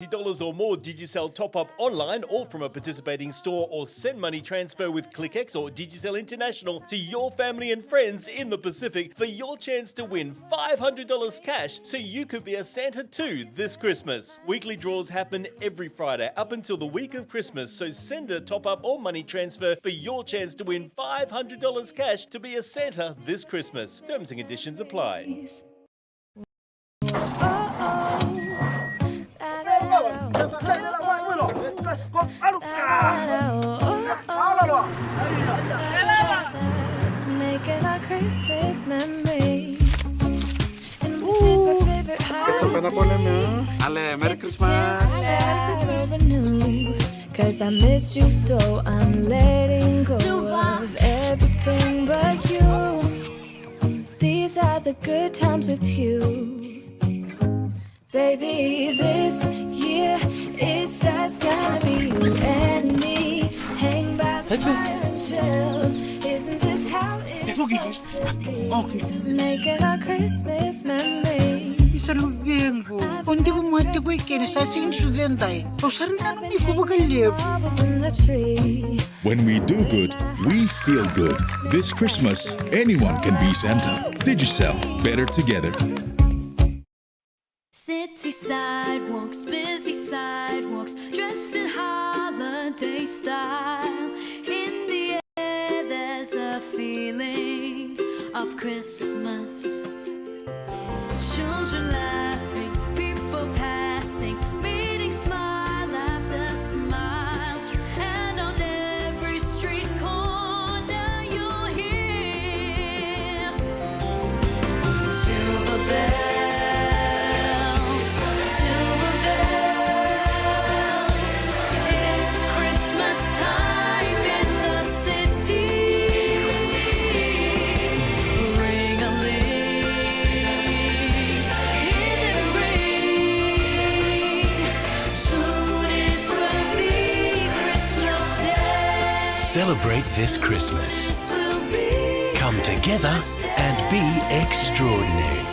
$50 or more Digicel top-up online or from a participating store, or send money transfer with ClickX or Digicel International to your family and friends in the Pacific for your chance to win $500 cash so you could be a Santa too this Christmas. Weekly draws happen every Friday up until the week of Christmas, so send a top-up or money transfer for your chance to win $500 cash to be a Santa this Christmas. Terms and conditions apply. Making our Christmas memories. And this is my favorite holiday. Ale, Merry Christmas. Cause I missed you, so I'm letting go of everything but you. These are the good times with you. Baby, this year it's just gonna be you and me. Hang by the fire and chill. Isn't this how it's supposed to be? Making our Christmas memories. Kung di ko muhati ko ikin, sa singin sudan tayo. O sarang na nang iko bagalib. When we do good, we feel good. This Christmas, anyone can be Santa. Digicel, better together. City sidewalks, busy sidewalks, dressed in holiday style. In the air there's a feeling of Christmas. Children laughing, people passing, meeting smile after smile. And on every street corner you'll hear silver bells. Celebrate this Christmas. Come together and be extraordinary.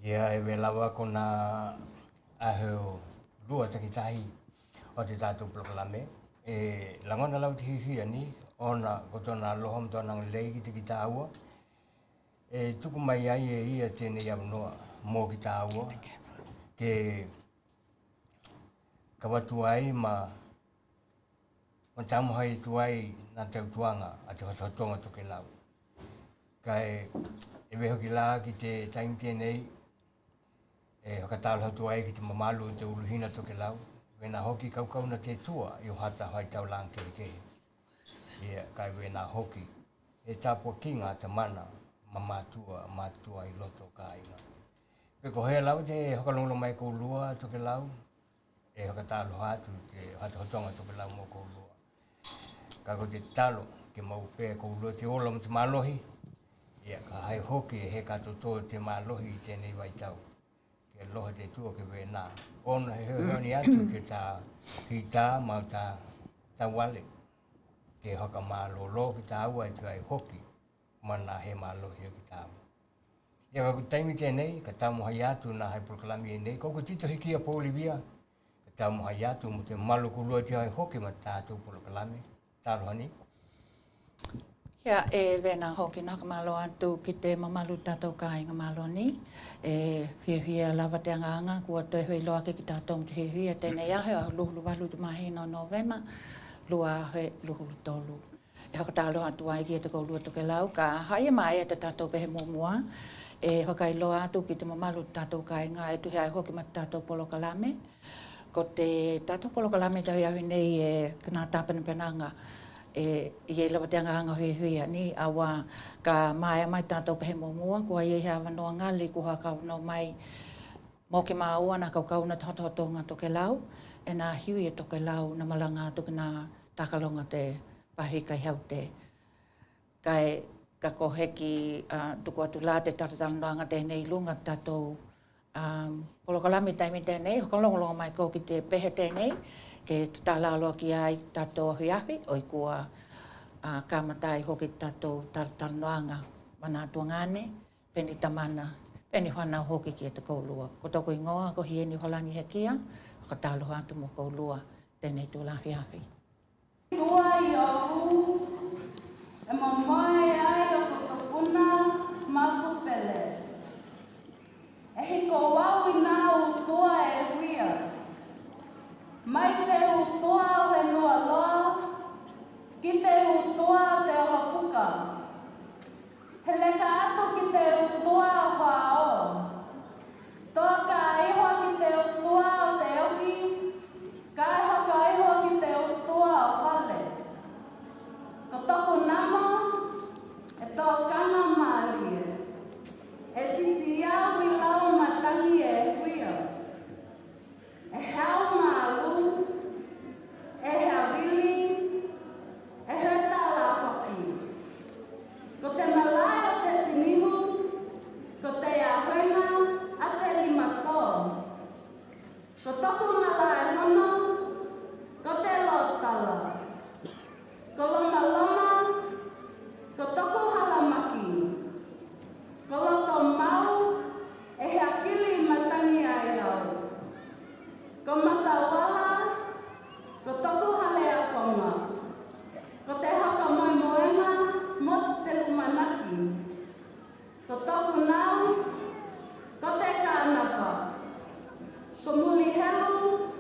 Ia e lawa kona aheo lua takitahi o te tātou proklame. E langona lau te hihia ni, ona kotona lohom tona ngalei ki te ki tāua. E tuku mai ai e ia tēnei aunua mō ki tāua. Ke kawatu ai ma tamuhai tuai nā tautuanga a te whatotonga Tokelau. Kai e weho ki lā ki te taimi tēnei, e whakatalo hatu ai ki te mamalu o te uluhina Tokelau. Wena hoki kaukau na te tua i o hata hai tau lang kehe. Ia kai wena hoki. E tāpua kinga te mana ma mātua i loto ka inga. Peko hea lau te hokalonglo mai kou lua Tokelau. E whakatalo hatu te hatotonga Tokelau mō kou lua. Ka ko te talo ke mau pē kou lua te ola mo te malohi. Ia ka hai hoki e he katoto te malohi i tēnei waitau. Ke lohe te tua ke wena. Ona he heoni atu ke tā hita mau tā wale. Ke hoka malolo ki tā ua i tu ai hoki. Mana he malohi o ki tā ua. Ia ka taimi tēnei, ka tāmu hai atu nā hai proklami e nei. Koko tito hiki a Paulivia. Ka tāmu hai atu mo te malo kulua te hai hoki ma tātou proklami. Tārohani. Ia e vena hoki naka malo atu ki te mamalu tātou ka inga malo ni. E whia lava te anganga kua toi hui loa ki tātou mo te whia tēnei ahe a luhulu walu te mahina o Novema. Lua ahe luhulu tolu. E hokatalo atu ai ki e te koulua Tokelau ka haia mai e te tātou pehe mua. E hokai loa atu ki te mamalu tātou ka inga e tuhi ai hoki ma tātou polokalame. Ko te tātou polokalame tahi ahi nei e kina tāpana penanga. E i lawa te anganga hui ni awa ka mai mai tātou pehe mua kua i hea wanoa ngali kua kau no mai mō ke māua na kau kau na tohotonga Tokelau e nā hiui e Tokelau na malanga atu ki nā takalonga te Pasifika i haute. Kai ka ko heki tuku atu la te taratanoanga tēnei lunga tātou polokalami taimi tēnei hokalongolonga mai ko ki te pehe tēnei ke tālaloa ki ai tātou ahi oi kua kāmatai hoki tātou taratanoanga mana tuangane peni tamana peni whana hoki ki e te koulua. Ko toko ingoa ko hieni holangi hekia whakatalo atu mo koulua tēnei tūla ahi. Tua i ahu, e mamai ai o kotopuna makupele. E hiko wau i nā utua e huia. Mai te utua whenua loa, ki te utua te hapuka. He leka atu ki te utua whao. Toa ka ihoa ki te utua o te oki, ka hoka ihoa ki te utua o whale. Ko toko nama, e tō kana mālie. E titi au i lau matangi e huia. E hau mālu, e hea wili, e heta la hoki. Ko te malai o te tinimu, ko te ahuena a te limato. Ko toko malai hono, ko te lotala. Ko loma loma, ko toko halamaki. Ko loko mau, e hea kili matangi ai au. Ko matawala, ko toko hale a konga. Ko te haka moi moenga, mo te lumanaki. Ko toko nau, ko te kānapa. Ko muli helu,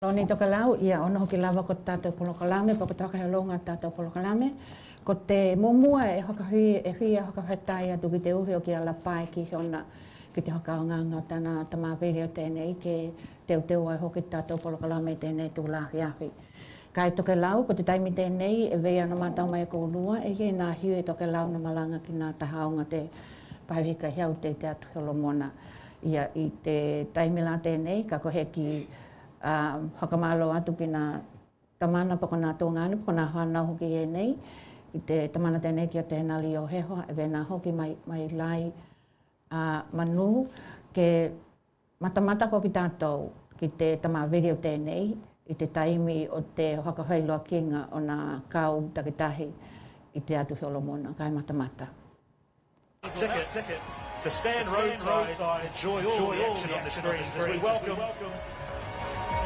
Tony Tokelau, ia ono hoki lava ko tātou polokalame, pa ko takahelonga tātou polokalame. Ko te mumua e hakahui e whia hakawhetai atu ki te uhi o ki ala pai ki hona ki te hakaonganga o tana tamawiri o tēnei ke teu ai hoki tātou polokalame tēnei tūlahi ahi. Kai Tokelau, ko te taimi tēnei e vea na mātau mai ko lua, e ke nā hiu e Tokelau na malanga ki nā tahaonga te Pasifika hiau te atu Holomona. Ia i te taimi la tēnei, ka kohe ki hakamalo atu ki nā tamana pa ko nā tōngani, pa ko nā whanau hoki e nei, i te tamana tēnei ki o te nali o heho, e vena hoki mai lai manu, ke matamata ko ki tātou, ki te tamawiri o tēnei, i te taimi o te whakawhailoa kinga o nā kau takitahi i te atu Holomona, kai matamata. Tickets to stand roadside, enjoy all the action on the screens as we welcome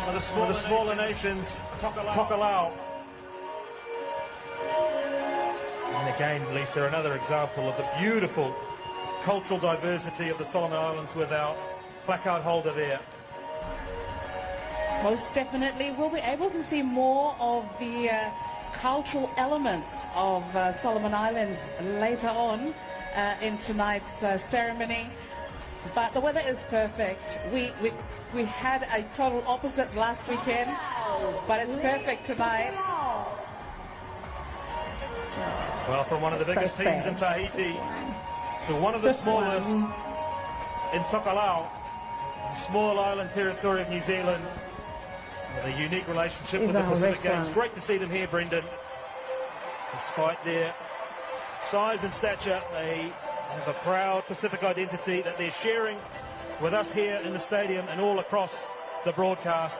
one of the smaller nations, Tokelau. And again, Lisa, another example of the beautiful cultural diversity of the Solomon Islands with our placard holder there. Most definitely, we'll be able to see more of the cultural elements of Solomon Islands later on in tonight's ceremony. But the weather is perfect. We had a total opposite last weekend, but it's perfect tonight. Well, from one of the biggest teams in Tahiti to one of the smallest in Tokelau, small island territory of New Zealand, with a unique relationship with the Pacific Games. Great to see them here, Brendan. Despite their size and stature, they have a proud Pacific identity that they're sharing with us here in the stadium and all across the broadcast.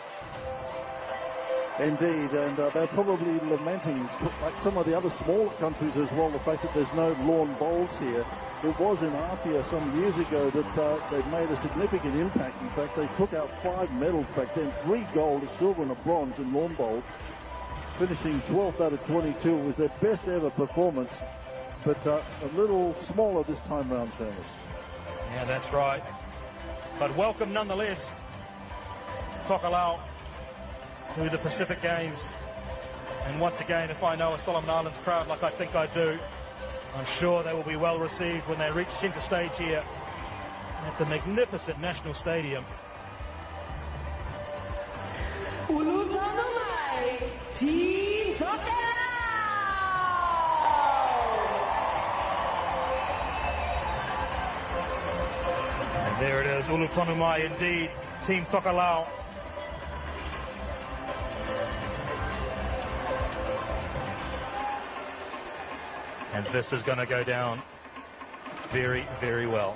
Indeed, and they're probably lamenting, like some of the other smaller countries as well, the fact that there's no lawn bowls here. It was in Apia some years ago that they made a significant impact. In fact, they took out 5 medals back then, 3 gold, a silver and a bronze in lawn bowls, finishing 12th out of 22. It was their best ever performance, but a little smaller this time round, Thermos. Yeah, that's right. But welcome nonetheless, Tokelau, to the Pacific Games. And once again, if I know a Solomon Islands crowd like I think I do, I'm sure they will be well received when they reach centre stage here at the magnificent National Stadium. Team Tokelau! And there it is, Ulutonumai indeed, Team Tokelau. And this is going to go down very, very well.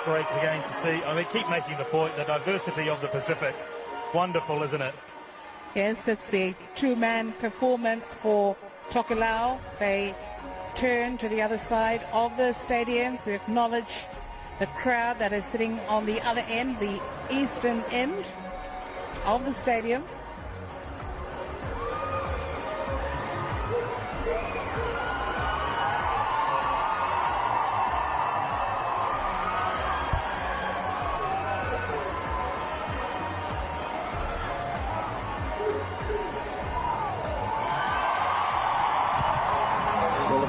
Great again to see. I mean, keep making the point, the diversity of the Pacific. Wonderful, isn't it? Yes, it's the two-man performance for Tokelau. They turn to the other side of the stadium to acknowledge the crowd that is sitting on the other end, the eastern end of the stadium.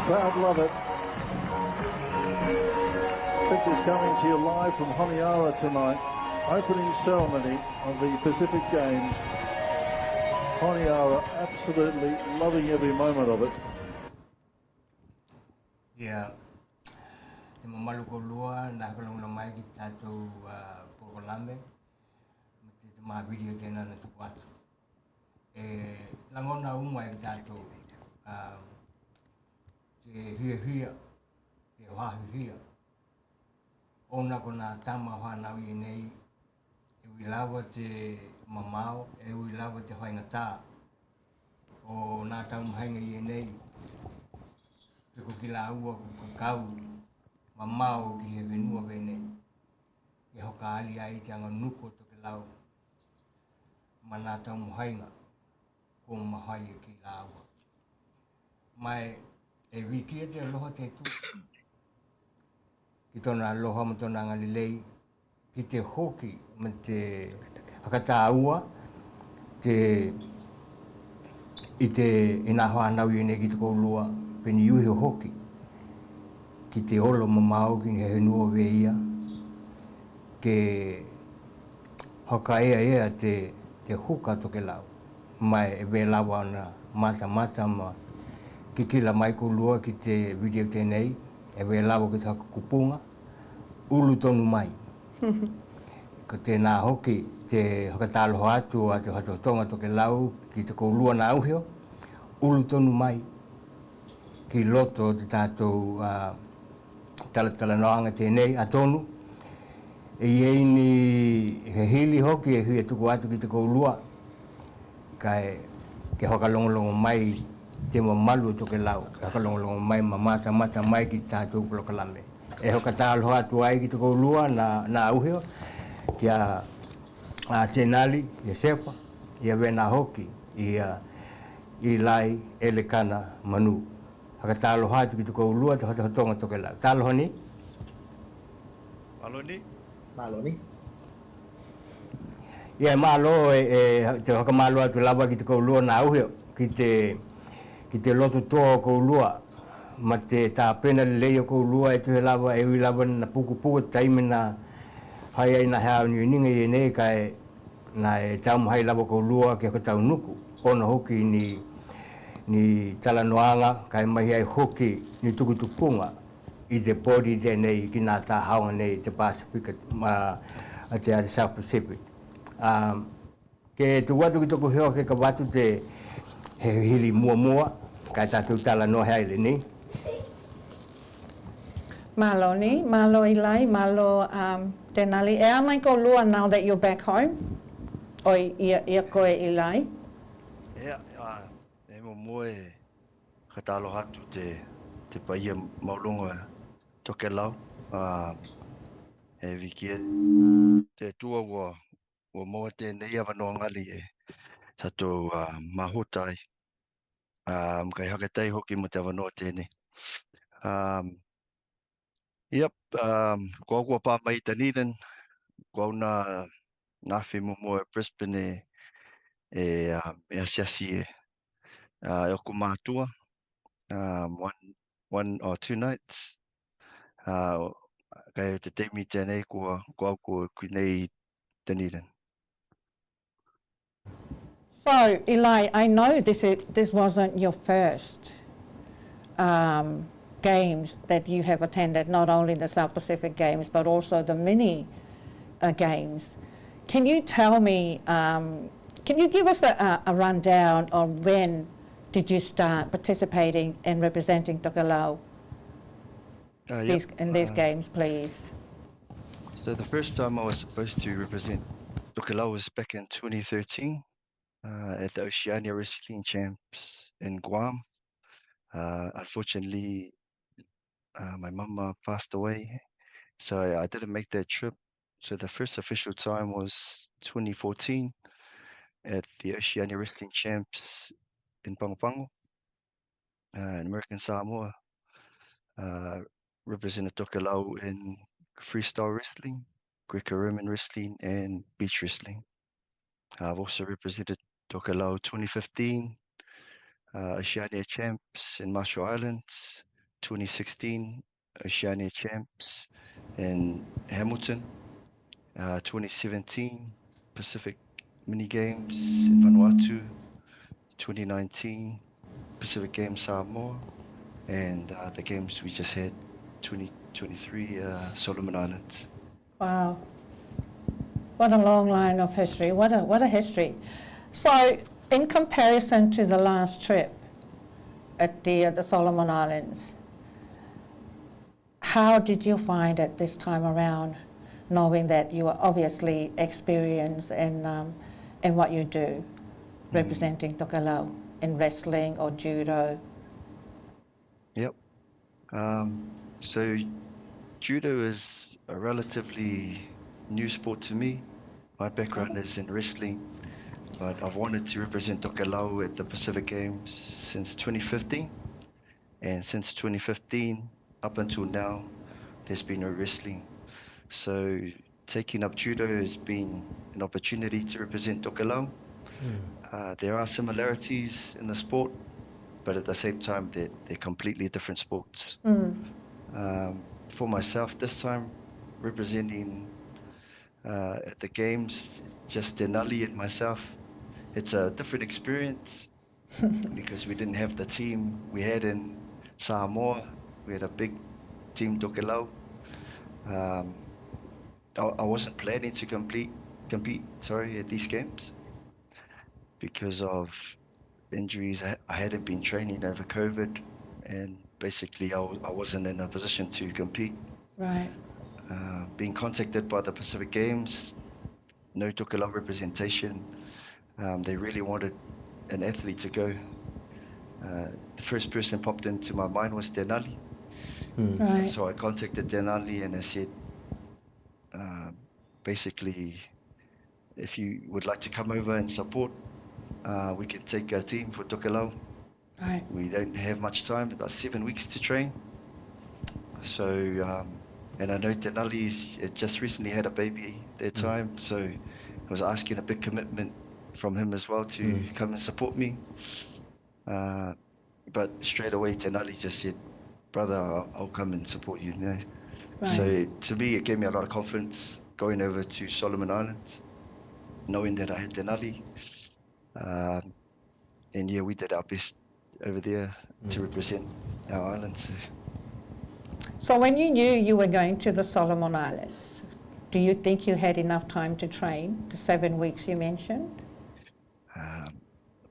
Crowd love it. Pictures coming to you live from Honiara tonight. Opening ceremony of the Pacific Games. Honiara absolutely loving every moment of it. Yeah. Te mamalu ko lua na kalong na mai ki tātou polokalame. Te mga video tēnā na tuku atu. langona uma e tātou te hia, te wahihia. Ona kona tama whanau i nei, e ui lawa te mamao, e ui lawa te whaingatā. O nā tau mahainga i nei, te ko ki la ua ko kakau, mamao ki he wenua wenei. E hoka ali ai te anga nuko Tokelau, ma nā tau mahainga, ko mahai e ki la ua. Mai, e wikia te aloha te tu. Ki tona aloha ma tona ngalilei, ki te hoki ma te hakata ua, i nā hoa nau i nei ki te koulua, peni iuhi o hoki, ki te olo mamao ki he henua we ia, ke hoka ea te huka Tokelau, mai e we lawa ana mata ma ki kila mai koulua ki te video tenei, e we lawa ki te haka kupunga, ulu tonu mai. Ko tēnā hoki, te hakataloho atu a te hatotonga Tokelau ki te koulua na auheo, ulu tonu mai ki loto te tātou talatala noanga tēnei a tonu. E iei ni he hili hoki e hui e tuku atu ki te koulua, ke hokalongolongo mai te mamalu o Tokelau, ke hokalongolongo mai mata mai ki tātou kulokalame. E hokataloho atu ai ki te koulua na auheo, kia Tenali, ia Sepa, ia wena hoki, i lai ele kana manu. Hakataloho atu ki te koulua te hotonga Tokelau. Taloho ni? Maloni. Ia malo te hakamalo atu lava ki te koulua na auheo, ki te loto toa o koulua, ma te tāpena lelei o koulua e tuhe lava e ui lava na puku taime na hai ai na hea ni ninga i nei kai na e taumu hai lava koulua ki haka tau nuku. Ona hoki ni talanoanga kai mahi ai hoki ni tukutupunga i te pori te nei ki nā tā haunga nei te Pasifika a te South Pacific. Ke tuwatu ki toko heo ke ka watu te he hili mua kai tātou talanoa hea ili ni. Maloni, malo ilai, malo Denali. E a mai ko lua now that you're back home? Oi, ia koe ilai? E mo moe katalo hatu te paia maulunga Tokelau. E vikia te tua wa moa tēnei awanoa ngali e tatou mahotai. Kai hakatai hoki mo te awanoa tēnei. Yep, kua pā mai Dunedin, kua una nawhi mo e Brisbane e asiasi e oku mātua, one or two nights. Kai te teimi tēnei kua au kui nei Dunedin. So, Eli, I know this wasn't your first games that you have attended, not only the South Pacific Games, but also the mini games. Can you tell me, can you give us a rundown on when did you start participating and representing Tokelau in these games, please? So the first time I was supposed to represent Tokelau was back in 2013 at the Oceania Wrestling Champs in Guam. Unfortunately, my mama passed away, so I didn't make that trip. So the first official time was 2014 at the Oceania Wrestling Champs in Pango, in American Samoa. Represented Tokelau in freestyle wrestling, Greco-Roman wrestling, and beach wrestling. I've also represented Tokelau 2015, Oceania Champs in Marshall Islands, 2016 Oceania Champs in Hamilton, 2017 Pacific Mini Games in Vanuatu, 2019 Pacific Games Samoa, and the games we just had 2023 Solomon Islands. Wow, what a long line of history! What a history! So In comparison to the last trip at the Solomon Islands, how did you find it this time around, knowing that you are obviously experienced in what you do, representing Tokelau in wrestling or judo? Yep. So judo is a relatively new sport to me. My background is in wrestling, but I've wanted to represent Tokelau at the Pacific Games since 2015. And since 2015, up until now, there's been no wrestling. So taking up judo has been an opportunity to represent Tokelau. There are similarities in the sport, but at the same time, they're completely different sports. For myself, this time, representing at the games, just Denali and myself, it's a different experience because we didn't have the team we had in Samoa. We had a big team Tokelau. I wasn't planning to compete at these games because of injuries. I hadn't been training over COVID, and basically I wasn't in a position to compete. Right. Being contacted by the Pacific Games, no Tokelau representation. They really wanted an athlete to go. The first person popped into my mind was Denali. Right. So I contacted Denali and I said, basically, if you would like to come over and support, we can take a team for Tokelau. Right. We don't have much time, about 7 weeks to train. So, and I know Denali's just recently had a baby their time, so I was asking a big commitment from him as well to come and support me. But straight away, Denali just said, brother, I'll come and support you. Right. So to me, it gave me a lot of confidence going over to Solomon Islands, knowing that I had Denali. And yeah, we did our best over there to represent our islands. So when you knew you were going to the Solomon Islands, do you think you had enough time to train, the 7 weeks you mentioned?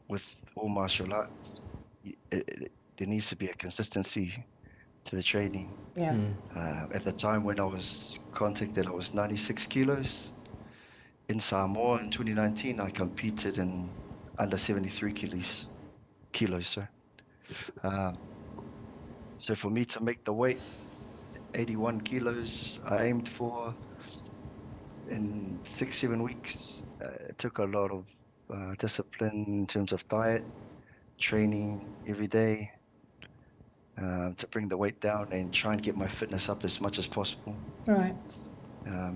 With all martial arts, there needs to be a consistency to the training. Yeah. At the time when I was contacted, I was 96 kilos. In Samoa in 2019, I competed in under 73 kilos. So for me to make the weight, 81 kilos, I aimed for in 6-7 weeks. It took a lot of discipline in terms of diet, training every day to bring the weight down and try and get my fitness up as much as possible. Right.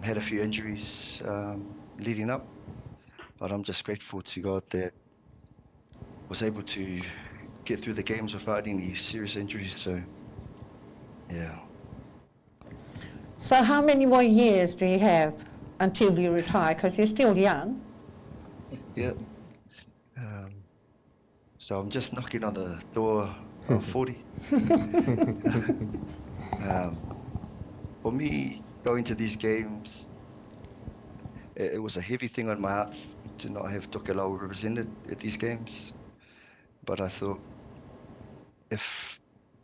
Had a few injuries leading up, but I'm just grateful to God that I was able to get through the games without any serious injuries. So, yeah. So how many more years do you have until you retire? Because you're still young. Yeah. So I'm just knocking on the door of 40. For me, going to these games, it was a heavy thing on my heart to not have Tokelau represented at these games. But I thought, if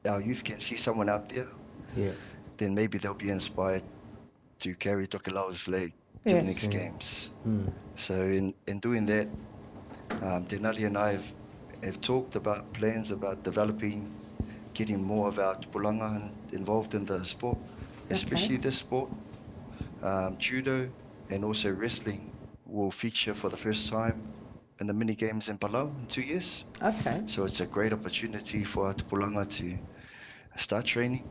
our youth can see someone out there, then maybe they'll be inspired to carry Tokelau's flag to the next games. So in doing that, Denali and I have talked about plans about developing, getting more of our tupulanga involved in the sport, especially this sport. Judo and also wrestling will feature for the first time in the mini games in Palau in 2 years. Okay. So it's a great opportunity for our tupulanga to start training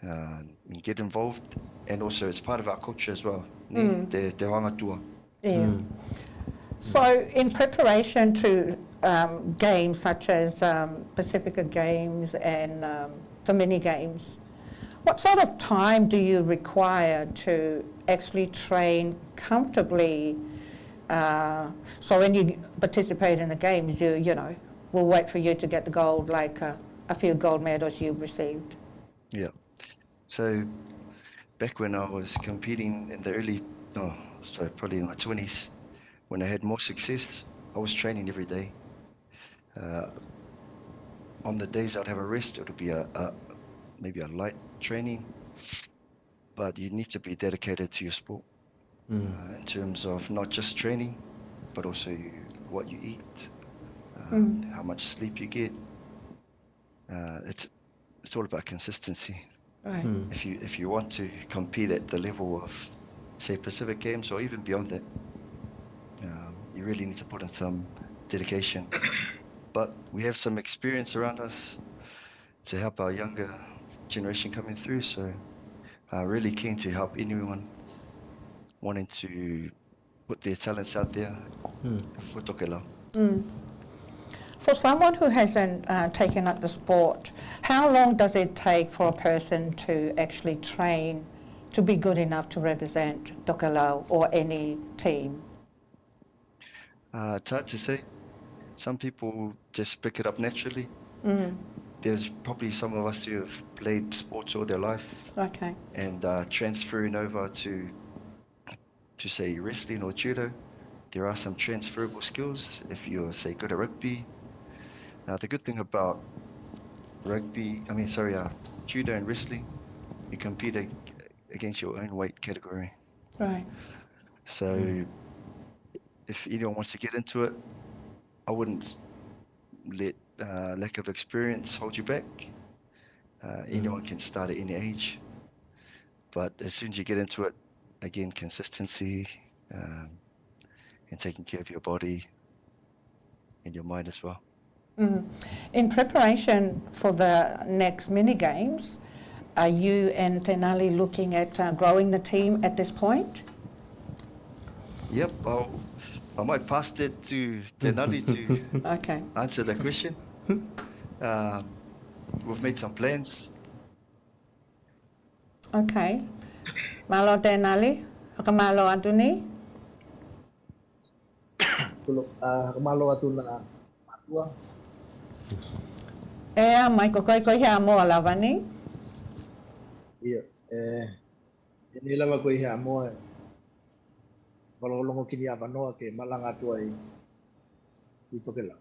and get involved, and also it's part of our culture as well. Te rangatua. Yeah. So in preparation to games such as Pasifika Games and the mini games, what sort of time do you require to actually train comfortably? So when you participate in the games, you know, we'll wait for you to get the gold, like a few gold medals you've received. Yeah. So back when I was competing in the probably in my 20s, when I had more success, I was training every day. On the days I'd have a rest, it would be maybe a light training, but you need to be dedicated to your sport in terms of not just training, but also what you eat, how much sleep you get. It's all about consistency. Right. If you want to compete at the level of, say, Pacific Games or even beyond that, you really need to put in some dedication. But we have some experience around us to help our younger generation coming through. So really keen to help anyone wanting to put their talents out there for Tokelau. For someone who hasn't taken up the sport, how long does it take for a person to actually train to be good enough to represent Tokelau or any team? It's hard to say. Some people just pick it up naturally. There's probably some of us who have played sports all their life. Okay. And transferring over to say wrestling or judo, there are some transferable skills if you're, say, good at rugby. Now the good thing about judo and wrestling, you compete against your own weight category. Right. So if anyone wants to get into it, I wouldn't let lack of experience hold you back. Anyone can start at any age, but as soon as you get into it, again, consistency and taking care of your body and your mind as well. In preparation for the next mini games, are you and Tenali looking at growing the team at this point? Yep, I might pass that to Nadi to Okay. answer the question. We've made some plans. Okay. Malo Tenali, kamalo Antuni. Kamalo atu na atua. Mai koi hea mo alavani. Ia, ini lava koi hea mo walolongo kini avanoa ke malanga atua i Tokelau.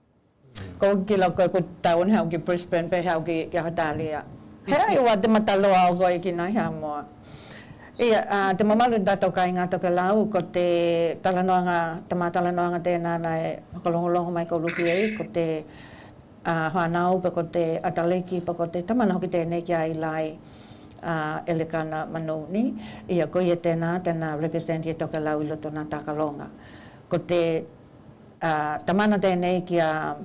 Ko kila ko taun hau ki Brisbane pe hau ki Hatalia. Hea wa te matalo au ko ki na hea mo. Ia te mamalu dato kai ngā Tokelau ko te talanoanga tēnā nei makalongolongo mai ko luki ei ko te whanau pa ko te ataleki pa ko te tamana hoki tēnei ki ai lai Elekana Manoni. Ia ko ia tēnā represent i Tokelau i loto nā takalonga. Ko te tamana tēnei ki a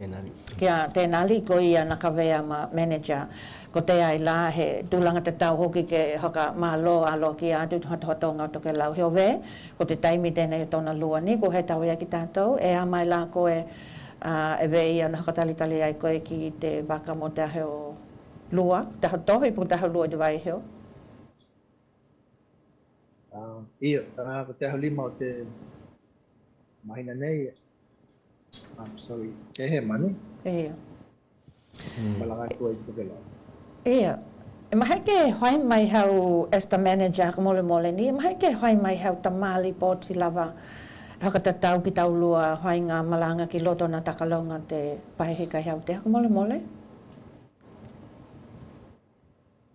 Tenali ko ia nakawea ma manager ko te ai la he tūlanga te tau hoki ke haka malo alo ki atu hotonga Tokelau he ove ko te taimi tēnei tōna lua ni ko he tau ia ki tātou e a mai la ko e vei ana hakatalitali ai koe ki te waka mo te aheo lua te hatohi po te aheo lua te vai heo Ia, ko te aheo lima o te mahina nei sorry, ke he mani? Ia. Malanga koe i Tokelau. Ia. E mahi ke hoi mai hau as the manager ka mole ni, e mahi ke hoi mai hau tamali pōti lava haka tatau ki tau lua hoi ngā malanga ki loto na takalonga te pahika hau te haka mole?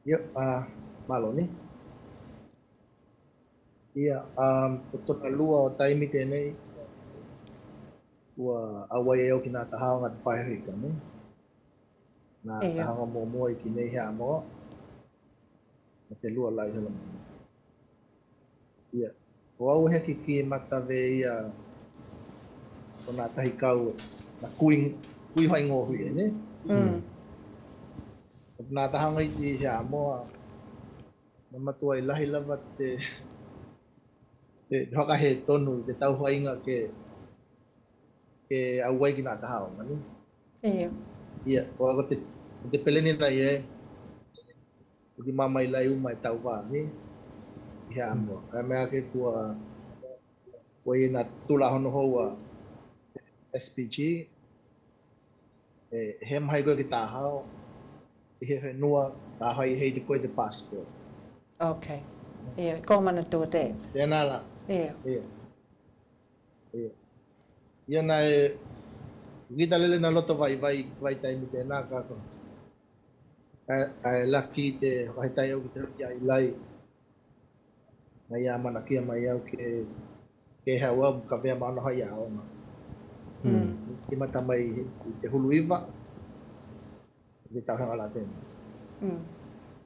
Ia, malo ni. Ia, tona lua o taimi tēnei ua awai eo ki nā tahanga te pahika ni. Nā tahanga mua i ki nei hea moa. Na te lua lai hala mani. Ia, o au heki ki matawe ia o nā tahi kau na kui hoi ngohui e ne. Nā tahanga i hea moa na matua i lahi lava te haka he tonu te tau hoinga ke auai ki nā tahao mani. Ia, o ako te peleni rai e o ki mamai lai umai tau wā ni i hea moa. Ka mea ke kua i nā tula hono hoa SPG he mahi koe ki tāhao i he nua tāhao i hei te koe te passport. Okay. Ia, ko mana tua te. Tēnā la. Ia. Ia. Ia. Ia nai kita lele na loto vai tai mi te na ka ko. Ai laki te vai tai o te ia ilai. Na ia mana kia mai au ke hawa ka vea mana hai au na. Ki mata mai te hulu iwa. Ni tau hanga la tēnā.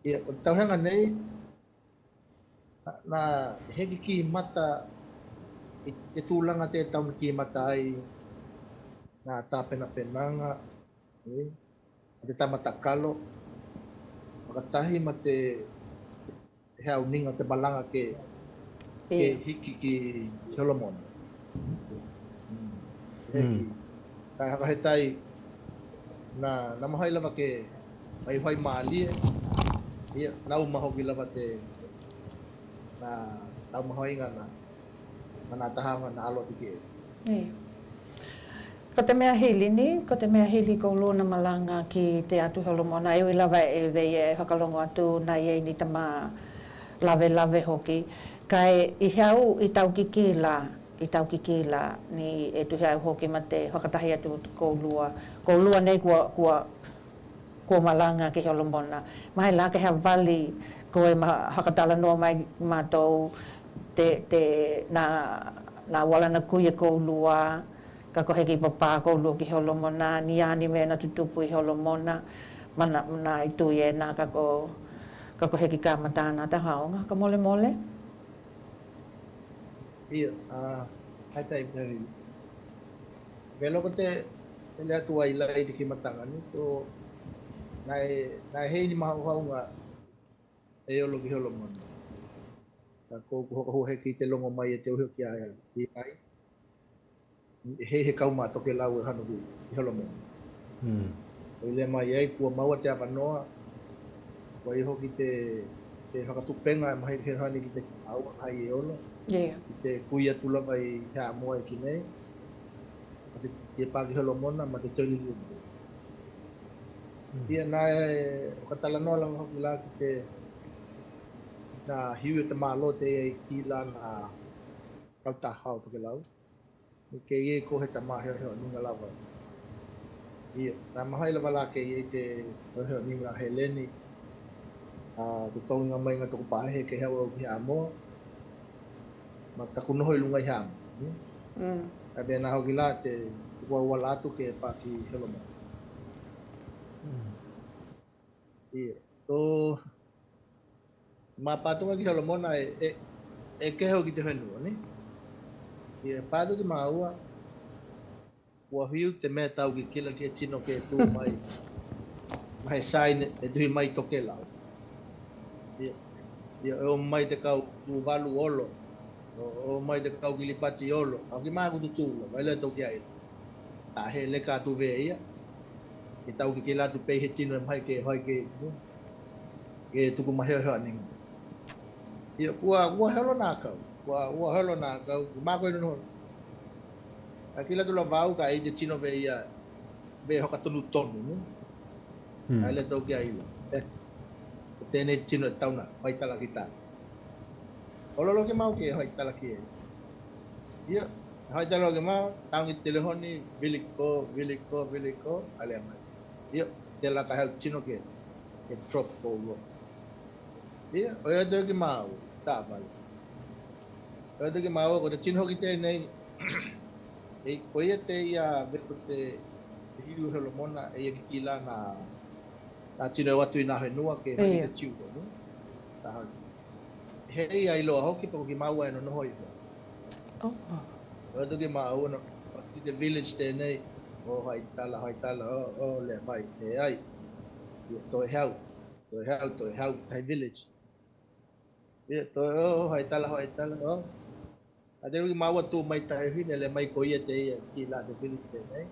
Ia, o tau hanga nei, na heki ki mata, i te tūlanga te tau ki mata ai, nā tāpena penanga, te tamata kalo, makatahi ma te hea uninga te balanga ke hiki ki Solomon. Kai haka he tai, na mahai lava ke mai hoi maali ia nau mahoki lava te na nau mahoi ngana na tahanga na alo tiki ko te mea hili ni ko te mea hili ko lona malanga ki te atu Solomona e lava e vei e hakalongo atu na ye ni tama lave hoki kai i hau i tau kiki la ni e tu hau hoki ma te hakatahi atu ko lua nei kua malanga ki Solomona. Mai la ke hea wali ko e hakatala noa mai mātou na wala na kuia ko lua ka ko heki papa ko lua ki Solomona ni ani me na tutupu i Solomona mana i tu e na ka ko heki ka matana ta haonga ka mole. Ia, hai tai peri. Velo ko te le atu ai lai te ki matanga ni to nai hei ni mahaunga e olo ki Solomona. Ka ko ho heki te longo mai e te uhi ki ai. He kau ma Tokelau e hanu ki Solomona. O le mai ai kua maua te awanoa. Wa i hoki te hakatupenga e mahi ke hani ki te au hai e olo. Ki te kuia tula mai hea moa e ki nei. Te pāki Solomona ma te tōni lumu. Ia nā o ka talanoa langa hoki la ki te nā hiu e te mālo te e ki la nā kautahau Tokelau. Ni ke ie ko he ta maheo heo ninga lawa. Ia, nā mahai lawa la ke ie te heo ninga he leni. Te tonga mai ngā toko pahe ke heo au ki hea moa. Ma taku noho i lunga i hea moa. Ka bea nā hoki la te wala atu ke pāki Solomona. Ia, tō mā pātunga ki Solomona e kehau ki te whenua, ni? Ia, pātu ki māua, ua hiu te mea tau ki kila ki e tino ke tū mai, mai saine e tuhi mai Tokelau. Ia, o mai te kau tū walu olo, o mai te kau ki lipati olo, au ki maa kutu tūla, mai le tau ki ai. Tā he leka atu vea ia, ki tau ki kila atu pei he tino e mai ke hoi ke tuku maheo heo aninga. Ia, ua helo nā kau, ua helo nā kau, maa koe nono. A kila tula vau ka ei te tino vea ia, vea hoka tonu tonu, ni? Ai le tau ki ai la. Tēnei tino e tauna, hoi tala ki tā. Ololo ke mau ke hoi tala ki e. Ia, hoi tala ke mau, tau ki telehoni, viliko, ale amai. Ia, te la ka hau tino ke drop ko uo. Ia, o ea teo ki mau, tā vale. O ea teo ki mau, ko te tino ki te nei, e ko ia te ia, veko te hiu Solomona, e ia ki kila nā tino e watu i nā whenua ke hoi te tiuko, no? Tā hoi. Hei ai loa hoki, pako ki mau ai no noho i hoa. O ea teo ki mau, no, ki te village te nei, o hoi tala, o le mai, e ai. Ia, toi hau, tai village. Ia, toi o, hoi tala, o. A te ruki maua tū mai tahe hine, le mai ko ia te ia ki la te village te nei.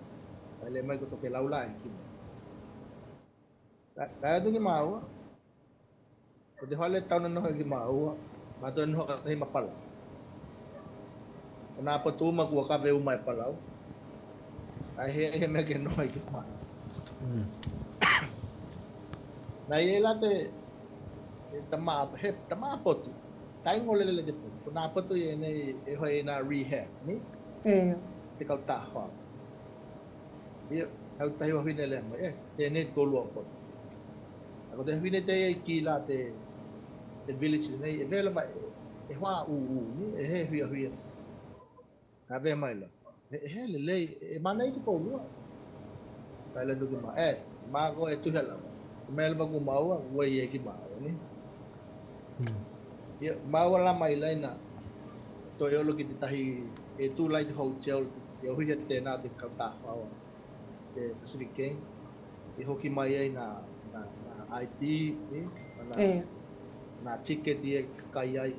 Ai le mai ko Tokelau la e ki. Kaya tu ki maua. O te hale tau na noho ki maua, ma toi noho ka tahi mapala. O nā patu ma kua kawe umai palau. Ai he mea ke noho ki maua. Nā i e la te tamaa potu. Tai ngolele te potu. Ko nā potu i e nei e hoi e nā rehab, ni? te kau ta fa ia au tai wa vine le mai te ne ko lo ko ako te vine te ki la te village nei e vela mai e wa ni e he hia ka ve mai la he le e mana i ko lo ka le du ma ma ko e tu hela Melbourne ko mau wa ye ki ma ni ia mau la mai lai na to yo lo ki tahi e tu lai te hotel e ho te na te ka ta fa te Pasifika e ho ki mai ai na IT ni na ticket dia kai ai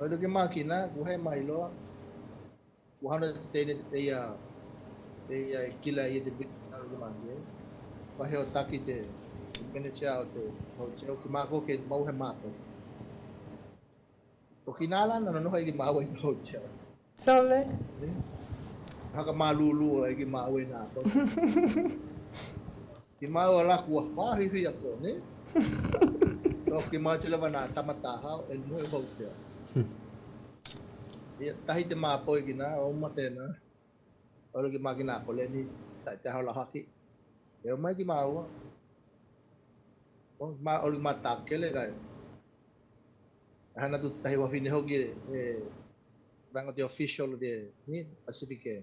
o do ki makina ku he mai lo ku hana te ya kila ye te bit na lo ma ye pa he o taki te manager o te hotel ki ma ko ke mau he ma o kinala na no hai ki ma we hotel sole haka malulu ai ki ma we na to ki ma wala ku fa hi ko ne to ki ma chila bana tamata ha el no hotel ia tahi te ma poi ki na o ma te na o ki ma ki na ko le ni ta ha la haki e mai ki ma wa o ma o ma ta ke le ga hana tu tahi wa fine hoki bang the official de ni Pasifika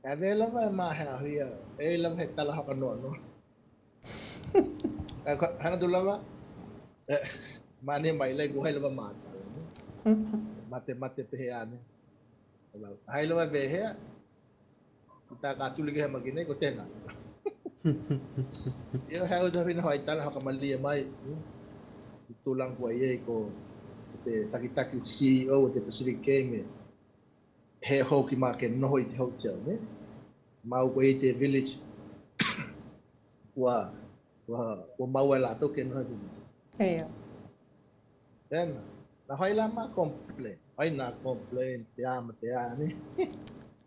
avela ma ha hia lam he tala ha no hana tu lama mane mai le go hai lama mate pe ane hai lama be he kita ka tu lagi ha magine ko tena yo ha o do fine hai tala ha kamali mai tulang buaya ko te taki CEO te Pasifika me he ho ki ma ke no i te hotel ne mau ko te village wa mau la to ke no then na hai la ma complain ai na complain te ama te ani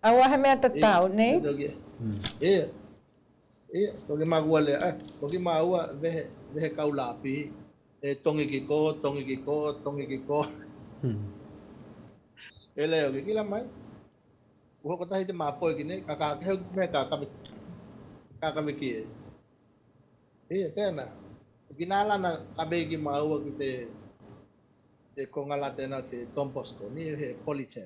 awa ha me ta tau ne to ke ma wale to ke ma wa ve kau la pi tongi ki ko ele o ki la mai o ko tahi te ma poi ki ne ka me ka me ki tena ki nala na ka be ki ma o ki te kongala tena te compost ni he police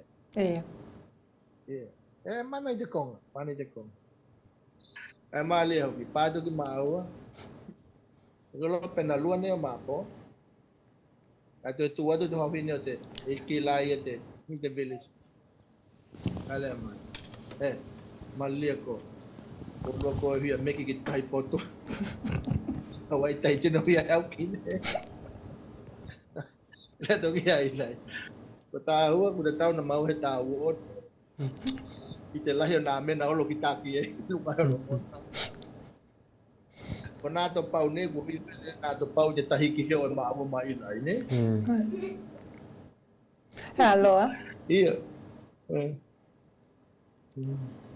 mana te kong mali ho ki pa do ki ma o Kalau pernah luar ni apa apa? Atau tua tu dah habis ni ote, ikilai ote, ni the village. Kalau mana? Malia ko, kalau ko dia make it type foto. Awak tay je nak dia help kini. Lihat tu dia ilai. Kau tahu, aku dah tahu nama awak tahu. Kita lah yang nama nak lo kita kiri, lupa lo. Pernah tu pau ni, bukan tu pau je tahi kiri orang mak apa main ini. Halo. Iya.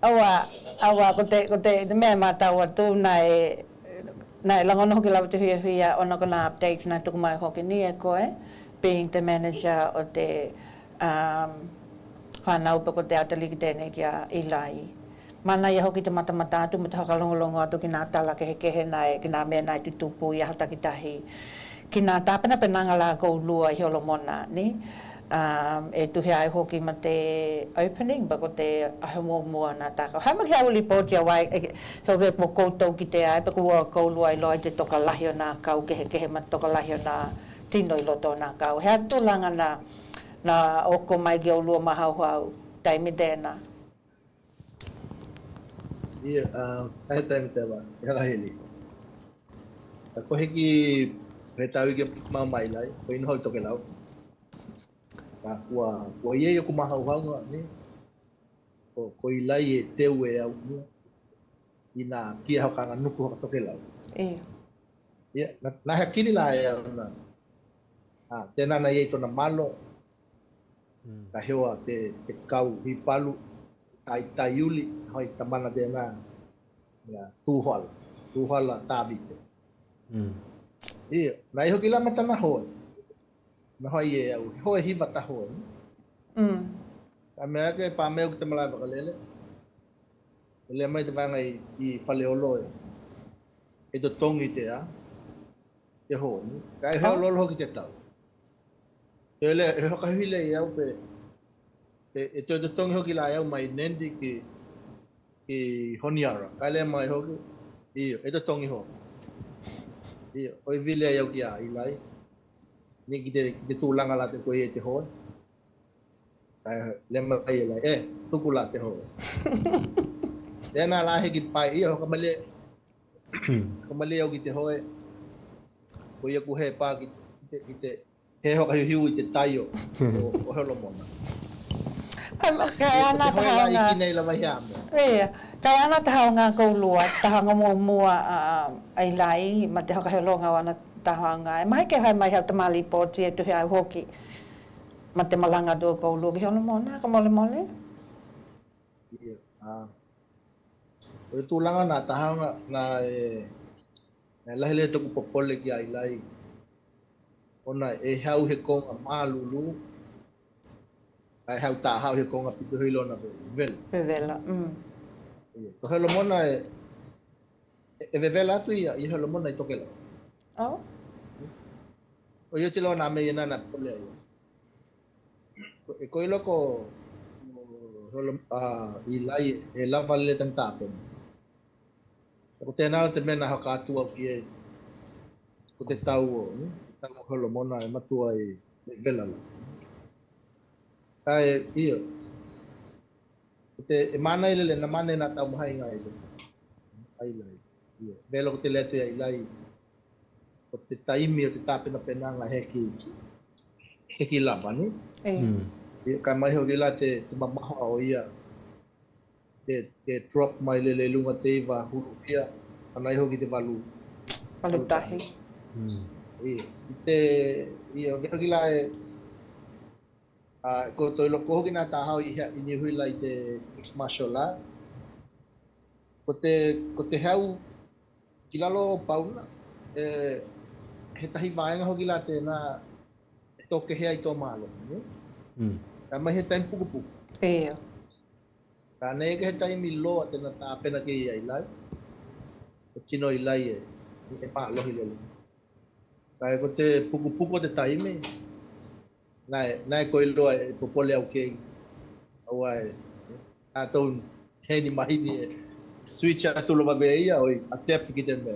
Awak kote me mata waktu nai langon hoki lau te hia ona kona update na tuku mai hoki ni e koe being the manager o te whanau pa ko te ataliki tēnei kia ilai. Mana ia hoki te matamata atu me te hakalongolongo atu ki nā tala kehe nai, ki nā mea nai tutupu i ahata ki tahi. Ki nā tāpena penanga la kou lua i holo mona ni. E tuhi ai hoki ma te opening, ba ko te ahe mua nā tākau. Hai maki au li pōtia wai, hewe mo koutou ki te ai, pa kua kou lua i loa i te toka lahi o nā kau, kehe ma toka lahi o nā tino i loto o nā kau. Hea tūlanga nā oko mai ki au lua mahau hau, taimi tēnā. Iya, time teba, yang ahli. Aku heki retawi ke mau mai lai, ko ino hoi Tokelau. Ko ye yo kuma hau ni. Ko ilai teu e au. Ina kia hau kanga nuku hau Tokelau. Iya, na hakini la ya na. Tena na ye to na malo. Ka hewa te kau hi palu. Tai yuli hoi tamana dena ya tuhal tabite iya na iho kila mata na hoi na hoi ye au hoi hiva ta hoi Kami ke pameu kita malai bakalele. Ele mai te vangai I faleolo e to tongi te a te ho ni kai he lo lo ki te tau ele e ho ka hile ia pe e to tongi ho ki la ia mai nendi ki honiara kai le mai ho ki e to tongi ho oi vile ia ki a I lai ni ki te tulanga la te ko e te ho kai le mai ia tukula te ho Tena la he ki pai ia ho kamale kamale au ki te hoe ko ia ku he pa ki te he ho ka hiu I te taio o holo mona Kaya ana tahanga ki nei la mai am kaya ana tahanga ko lua tahanga mo mua ai lai ma te haka helonga wana tahanga mai ke hai mai ha te mali po te tu hai hoki ma te malanga do ko lua ki holo mona ka mole mole o tulanga na tahanga na la hele to ku popole ki ai lai ona e hau he konga malulu ai hau ta hau he konga pitu hilo na vela ko helo mona e vela tu ia I helo mona I Tokelau o yo tilo na me na na pole e ko ilo ko holo I lai e lava le tan tapen ko te nala te mena haka atua ki ko te tau holo mona e matua I vela la kai ia te e mana ile le na mana na tau mahai ngai ai lai ia velo ko te letu ai lai ko te taimi o te tapena penanga heki lava ni ia kai mai ho gila te mamaho o ia te drop mai le lunga te va huru ia anai ho ki te valu tahi ia gila ko to lo ko gina ta hau I ni hui lai te mixed martial art ko te hau kila lo pauna he tahi vaenga ho gila te na toke he ai to malo ka mai he time puku ka nei ke he time lo te na ta pena ke ai lai ko chino I lai e pa lo hile ka ko te puku te time nai ko ilo e popole au ke awai a ton he ni mai ni switch a tulo ba be ia oi adapt ki te me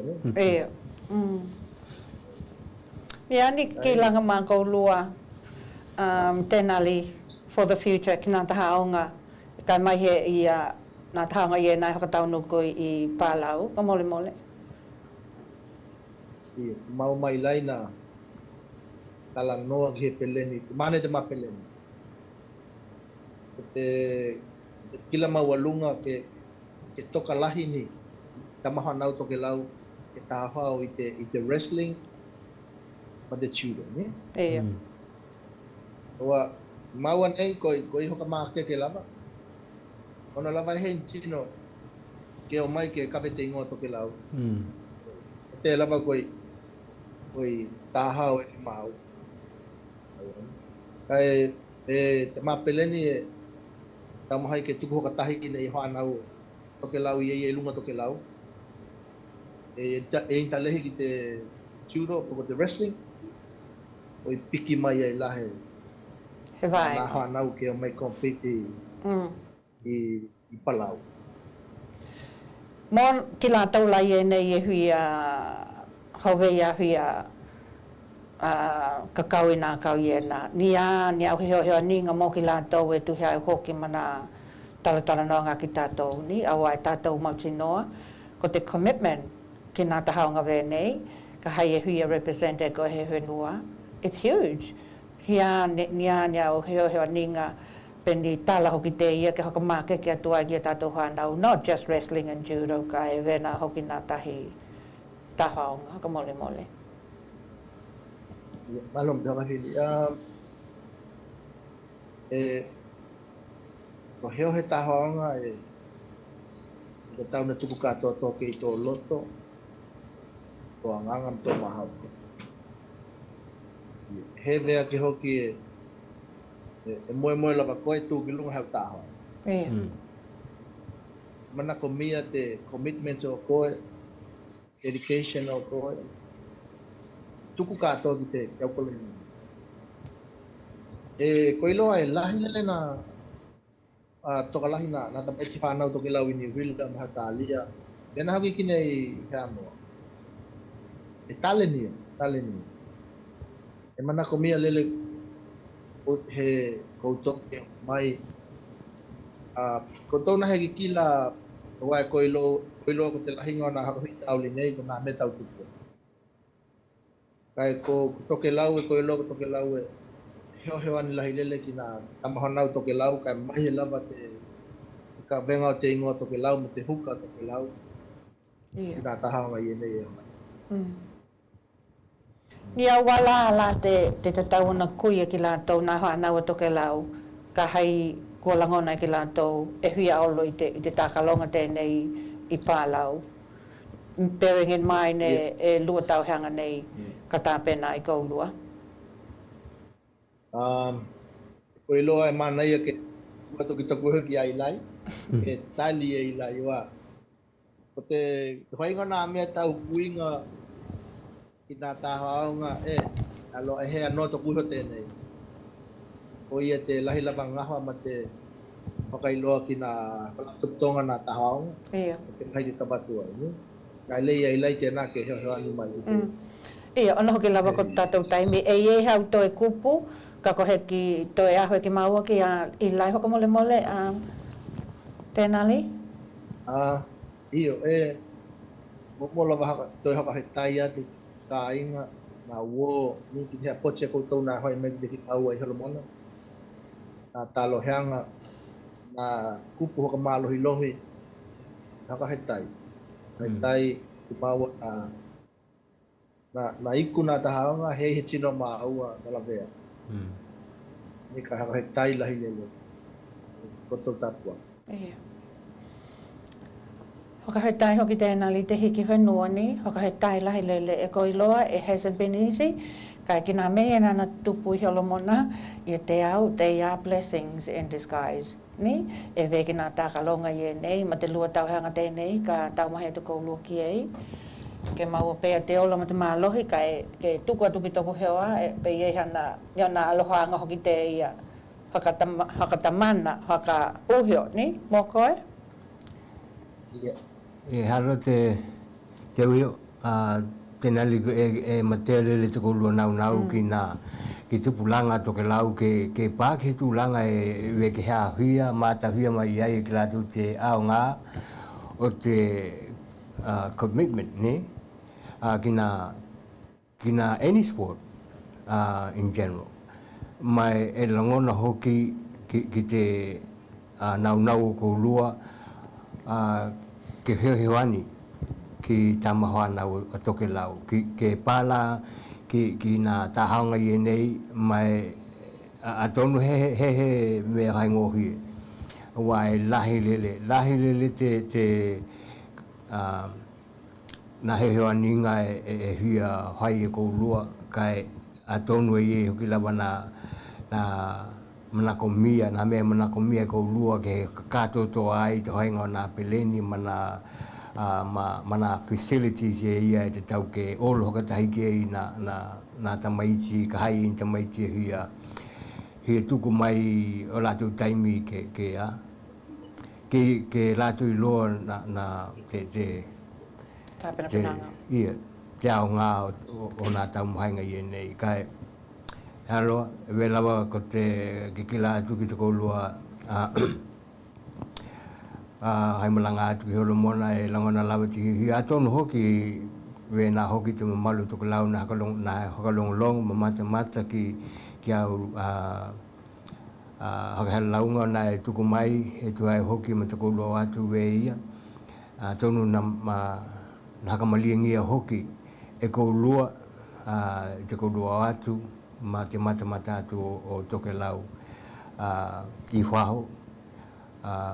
ni ki langa ma ko lua tenali for the future kina tahaonga kai mai he ia na tahaonga ia nai haka tau no ko I Palau ka mole mole mau mai lai na talang noa ki he peleni mane te ma peleni te kila mawalunga ke toka lahi ni tamaha nau Tokelau ke tahao I te wrestling ma te judo ni Oa maua nei koi hoka maa ke lava ona lava he chino ke o mai ke kapete ingoa Tokelau te lava koi tahao e mau kai te mapeleni tamahai ke tuku hoka tahi ki nei hoanau Tokelau I lunga Tokelau intalehi ki te judo po te wrestling oi piki mai ai lahe he vai na hoanau ke o mai compete I Palau mon kila tau lai e nei e hui a hove ia hui a kakau ina kau iena ni au heo ninga mo ki lātou e tu hea hoki mana talatala noanga ki tātou ni awai tātou mautinoa ko te commitment ki nā tahaonga vēnei ka hai e hui a represent e ko he whenua it's huge nia au heo ninga pendi tala hoki te ia ke hoka make ke atua ki a tātou whanau not just wrestling and judo ka e vena hoki nā tahi tahaonga ka mole mole malum dama hili ko heo he tahaonga ko tau na tuku katoa toke I tō loto ko angangam tō mahau he vea ke hoki e moe lava koe tūkilunga hau tāhoa. Ia. Mana ko mia te commitments o koe, dedication o koe. Tuku kātoa ki te kiaukolini. Koe loa e lahi lele na tokalahi na tapaiti whanau Tokelau i New Zealand maha tālia. Pena haki kine i hea moa. E talenia. E mana ko mia lele he koutoke mai ko tōna heki kila wai koilo ko te lahinga na hakohi tauli nei ko nā me tau tupu. Kai ko Tokelau e koilo ko Tokelau e heo ani lahi lele ki nā tamahonau Tokelau kai mahi lava te ka venga o te ingoa Tokelau mo te huka Tokelau. Ki nā tahanga i e nei e mai. Nia wala la te tatauna kuia ki lātou nā whanau a Tokelau ka hai kua langona ki lātou e huia olo i te tākalonga tēnei i Pālau. Bearing in mind e lua tauhanga nei ka tāpena i kaulua. Koe loa e mana ia ke kuato ki takuhu ki ailai, ke tali e ilai wa. Ko te whainga nā mea tau kuinga ki nā tāhaonga alo e hea no takuhu tēnei. Ko ia te lahi lava ngahua ma te whakailoa ki nā whalatutonga nā tāhaonga. Ia. Ke mahi te tabatua. Kai lei ailai tēnā ke heo ani mai. Ia, ona hoki lava ko tātou taimi. E hau toi kupu, ka kohe ki toi aho ki maua ki i lai hoka mole mole tēnā li? Iyo, mo lava haka toi haka he tai atu ka inga nā uo ni ki hea poche koutou nā hoi me ki kaua i holomona. Nā talo heanga, nā kupu hoka mālohi lohi, haka he tai. He tai ki maua nā iku nā tahaonga, hei he tino mā aua nalawea. Ni ka haka he tai lahi lele, koutou tāpua. Ia. Hoka he tai hoki tēnā li te hiki whenua ni, hoka he tai lahi lele e koiloa, it hasn't been easy. Kai ki nā mea nana tupu i holomona, i te au, they are blessings in disguise. Ni, e veki nā tākalonga i e nei, ma te lua tauhanga tēnei, ka taumahe tu koulua ki ei. Ke maua pēa te ola ma te mālohi, ke tuku atu ki toku heoa, pe i hana alohaanga hoki te ia hakatamana, haka uhio, ni, mō koe? Ia. E haro te uio, tēnā liku e matea lele te koulua nau ki tupulanga Tokelau ke pāke tūlanga e weke hea huia, māta huia mai iai ki lātou te ao ngā o te commitment, ne? Ki nā any sport in general. Mai e langona hoki ki te nau o koulua ke heo ki tamahoana o Tokelau, ke pala ki nā tāhaonga i e nei, mai atonu he mea hai ngohi. Wai lahi lele te nā heo aninga e hia hai e koulua, kai atonu e hoki lawa nā manakomia, nā mea manakomia koulua ke kātoto ai te hainga o nā peleni mana facilities e ia e te tau ke olo hoka tahi ke i nā tamaiti, ka hai i tamaiti hia tuku mai o lātou taimi ke lātou i loa nā te tāpena pinanga. Ia, te ao ngā o nā taumuhainga i e nei. Kai, haloa, e we lawa ko te ki lātou ki te koulua hai malanga atu ki holomona e langona lawa ti hi atonu hoki we nā hoki te mamalu Tokelau nā hakalongolong mamata ki au hakahalaunga nā e tuku mai e tu ai hoki ma te koulua atu we ia tonu nā hakamaliengia hoki e koulua te koulua atu ma te mata atu o Tokelau i whaho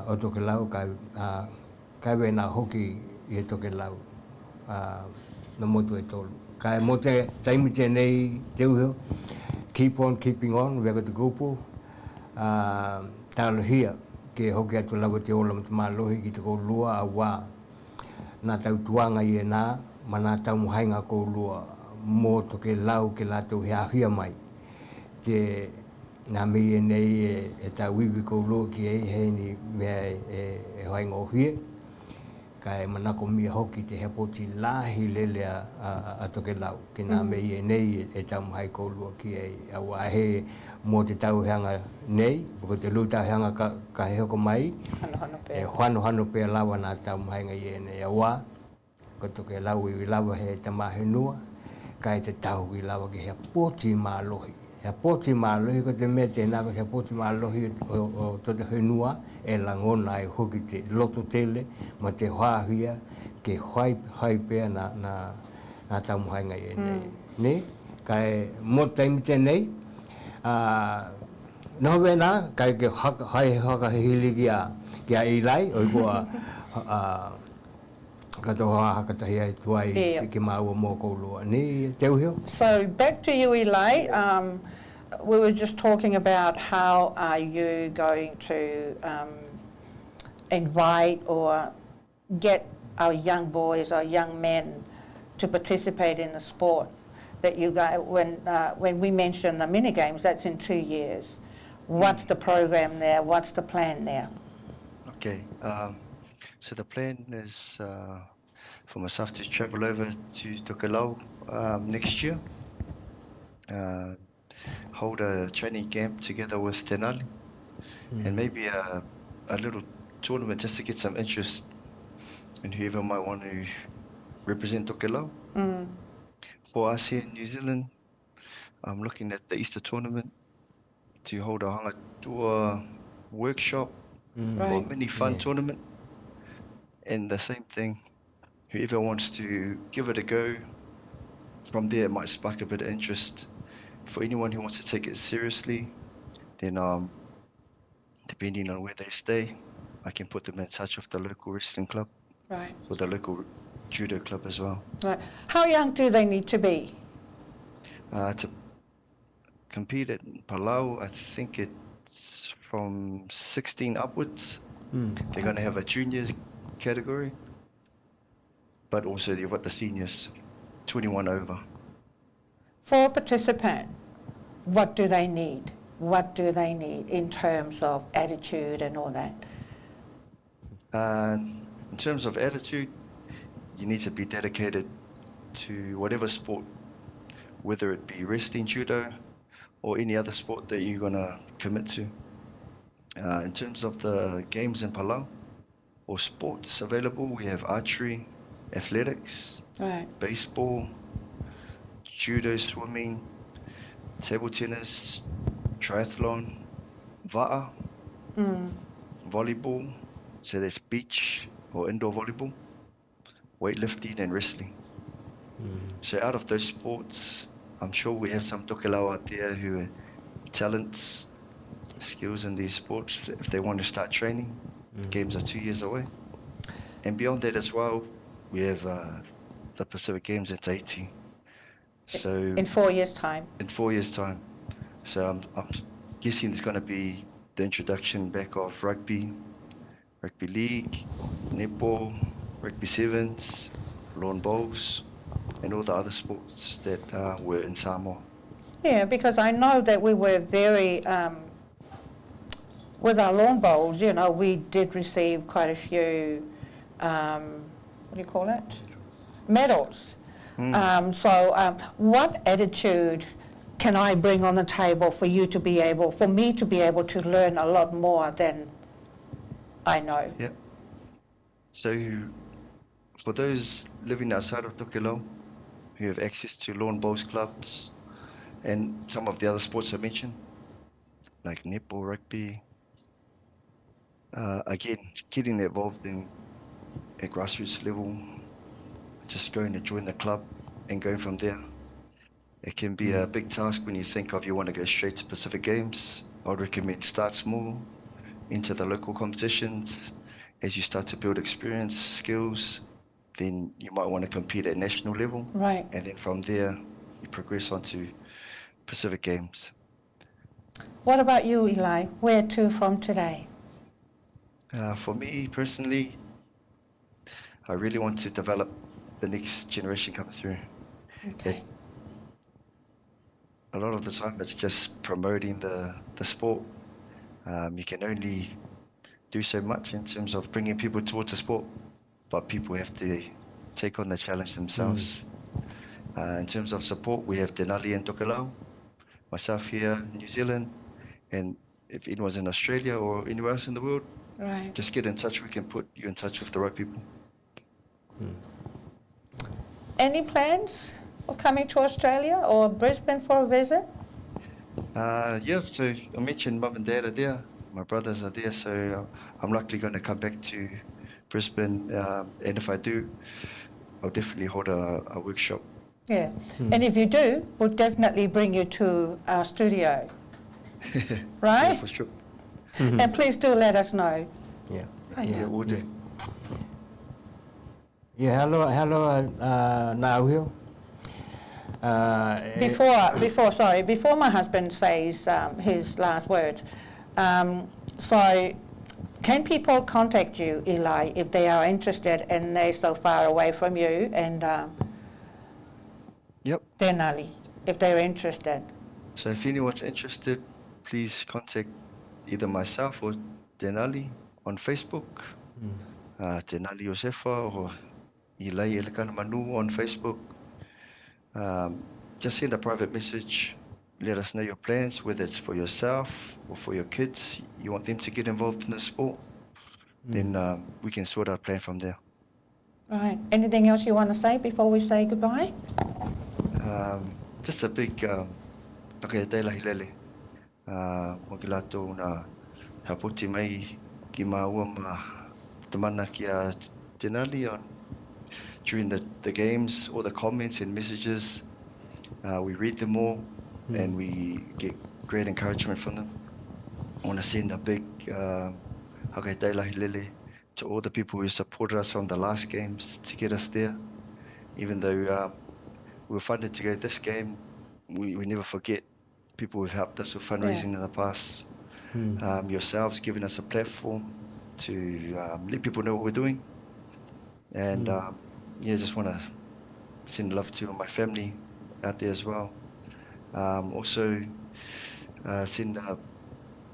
o Tokelau kai we nā hoki i e Tokelau na motu e tolu. Kai mo te taimi tēnei te uho, keep on keeping on, weka te kupu, talohia ke hoki atu lawa te ola mata malohi ki te kou lua a wā. Nā tau tuanga i e nā, ma nā tau muhainga kou lua mō Tokelau ke lātou hea hia mai. Te nā mei e nei e tau iwi kou lua ki e hei ni mea e hoainga o hie. Kai manako mia hoki te hepoti lahi lele a Tokelau. Ke nā mei e nei e tau muhai kou lua ki e a wā he mō te tau heanga nei, poko te lu tau heanga ka he hoko mai. E hano pēr lawa nā tau muhainga i e nei a wā. Ko Tokelau i lawa he te mahenua. Kai te tau i lawa ki hea pōti mālohi. Hea pōti mālohi ko te mea tēnā ko hea pōti mālohi o tote henua e langona e hoki te loto tele ma te hāhia ke hai pēr nā tau muhainga i e nei. Ne? Kai mō taimi tēnei, noho wēnā, kai ke hai haka hili ki a Ilai, oi kua So back to you, Eli. We were just talking about how are you going to invite or get our young boys or young men to participate in the sport that you guys, when we mention the mini games, that's in 2 years. What's the program there? What's the plan there? Okay. So the plan is for myself to travel over to Tokelau next year, hold a training camp together with Tenali, and maybe a little tournament just to get some interest in whoever might want to represent Tokelau. For us here in New Zealand, I'm looking at the Easter tournament to hold a hangatua workshop or mini fun tournament. And the same thing, whoever wants to give it a go, from there it might spark a bit of interest. For anyone who wants to take it seriously, then depending on where they stay, I can put them in touch with the local wrestling club, or the local judo club as well. Right. How young do they need to be? To compete at Palau, I think it's from 16 upwards. They're going to have a juniors category, but also you've got the seniors, 21 over. For a participant, what do they need? What do they need in terms of attitude and all that? In terms of attitude, you need to be dedicated to whatever sport, whether it be wrestling, judo, or any other sport that you're going to commit to. In terms of the games in Palau, or sports available, we have archery, athletics, baseball, judo, swimming, table tennis, triathlon, va'a, volleyball, so there's beach or indoor volleyball, weightlifting and wrestling. So out of those sports, I'm sure we have some Tokelau out there who are talents, skills in these sports. If they want to start training, games are 2 years away. And beyond that as well, we have the Pacific Games in Tahiti. So in 4 years' time? In 4 years' time. So I'm guessing there's going to be the introduction back of rugby, rugby league, netball, rugby sevens, lawn bowls, and all the other sports that were in Samoa. Yeah, because I know that we were very, with our lawn bowls, you know, we did receive quite a few, what do you call it? Medals. So what attitude can I bring on the table for you to be able, for me to be able to learn a lot more than I know? Yeah. So for those living outside of Tokelau who have access to lawn bowls clubs and some of the other sports I mentioned, like netball, rugby, again, getting involved in at grassroots level, just going to join the club and going from there. It can be a big task when you think of you want to go straight to Pacific Games. I would recommend start small, into the local competitions. As you start to build experience, skills, then you might want to compete at national level. Right. And then from there, you progress on to Pacific Games. What about you, Eli? Where to from today? For me personally, I really want to develop the next generation coming through. Okay. A lot of the time it's just promoting the sport. You can only do so much in terms of bringing people towards the sport, but people have to take on the challenge themselves. In terms of support, we have Nadi and Tokelau, myself here in New Zealand, and if anyone's in Australia or anywhere else in the world, Right. just get in touch. We can put you in touch with the right people. Any plans of coming to Australia or Brisbane for a visit? Yeah, so I mentioned mum and dad are there, my brothers are there, so I'm likely going to come back to Brisbane, and if I do, I'll definitely hold a workshop. Yeah. And if you do, we'll definitely bring you to our studio. Right? Yeah, for sure. And please do let us know. Yeah. Yeah, we'll do. Yeah, hello, Nauhio. Before my husband says his last words, so can people contact you, Eli, if they are interested and they're so far away from you and Yep. Denali, if they're interested? So if anyone's interested, please contact either myself or Denali on Facebook, Denali Josefa or Eli Elakana Manu on Facebook. Just send a private message. Let us know your plans, whether it's for yourself or for your kids. You want them to get involved in the sport, then we can sort out a plan from there. Right. Anything else you want to say before we say goodbye? Just a big okay, te lahi lele. Mo ki lato na haputi mai ki maua ma tamana ki a Denali on during the games, all the comments and messages. We read them all and we get great encouragement from them. I want to send a big okay, te lahi lele to all the people who supported us from the last games to get us there. Even though we were funded to go this game, we never forget people who've helped us with fundraising in the past. Yourselves giving us a platform to let people know what we're doing. And yeah, just want to send love to my family out there as well. Also send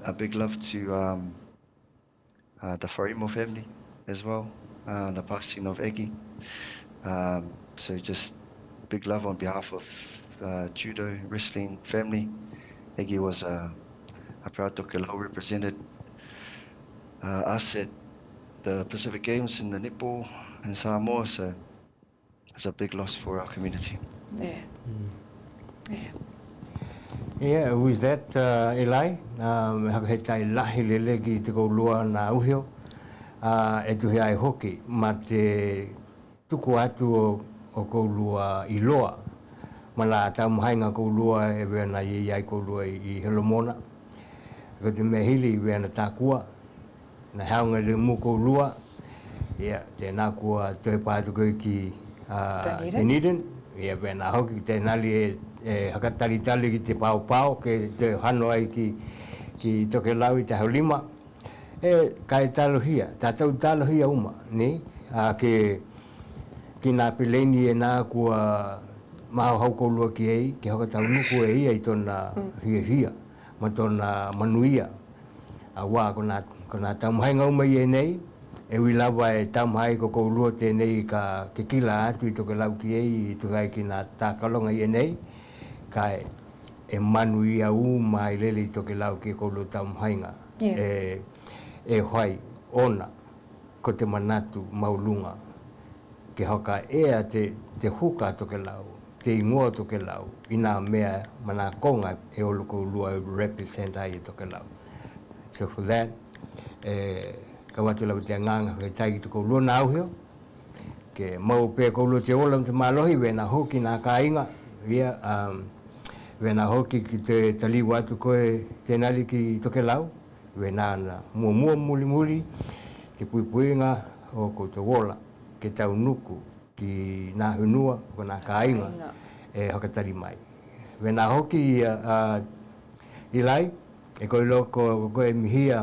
a big love to the Farimo family as well, the passing of Eggie. So just big love on behalf of judo, wrestling family. Eggie was a proud Tokelau, represented us at the Pacific Games in the netball in Samoa, so it's a big loss for our community. Yeah. Yeah. Yeah, with that, Eli, he tai lahi lele ki te koulua na uhio, e tuhi ai hoki, ma te tuku atu o koulua i loa, ma la taumuhainga koulua e wena i ai koulua i Helomona, ko te mehili i wena tākua, na haunga le mu koulua, ia, te nākua toi pātuku ki Dunedin, ia wena hoki te nali e hakatalitali ki te pao ke te hano ai ki Tokelau i te haulima, e kai talohia, tātou talohia uma, ni, ki nā pileni e nā kua maho hau koulua ki ei, ki hakatau nuku e ia i tona hia, ma tona manuia, a wā ko nā taumuhainga uma i e nei, e wilawa e taumuhai ko koulua tēnei ka ke kila atu i Tokelau ki ei, i tukai ki nā tākalonga i e nei, kai e manu ia mai lele i Tokelau ki koulua taumuhainga, e hoai ona ko te manatu maulunga, ke hoka ea te huka Tokelau, te ingoa Tokelau, i nā mea mana konga e olo koulua represent ai i Tokelau. So for that, ka watu lau te nganga ke tai ki te koulua na auhio, ke mau pe koulua te ola te malohi, wena hoki nā kāinga, ia, wena hoki ki te taliwa atu koe tēnali ki Tokelau, wena na mua muli, te puipuinga o ko te wola, ke tau nuku, ki nā hunua, ko nā kāinga, e hakatari mai. Wena hoki Ilai, e koe loko koe mihia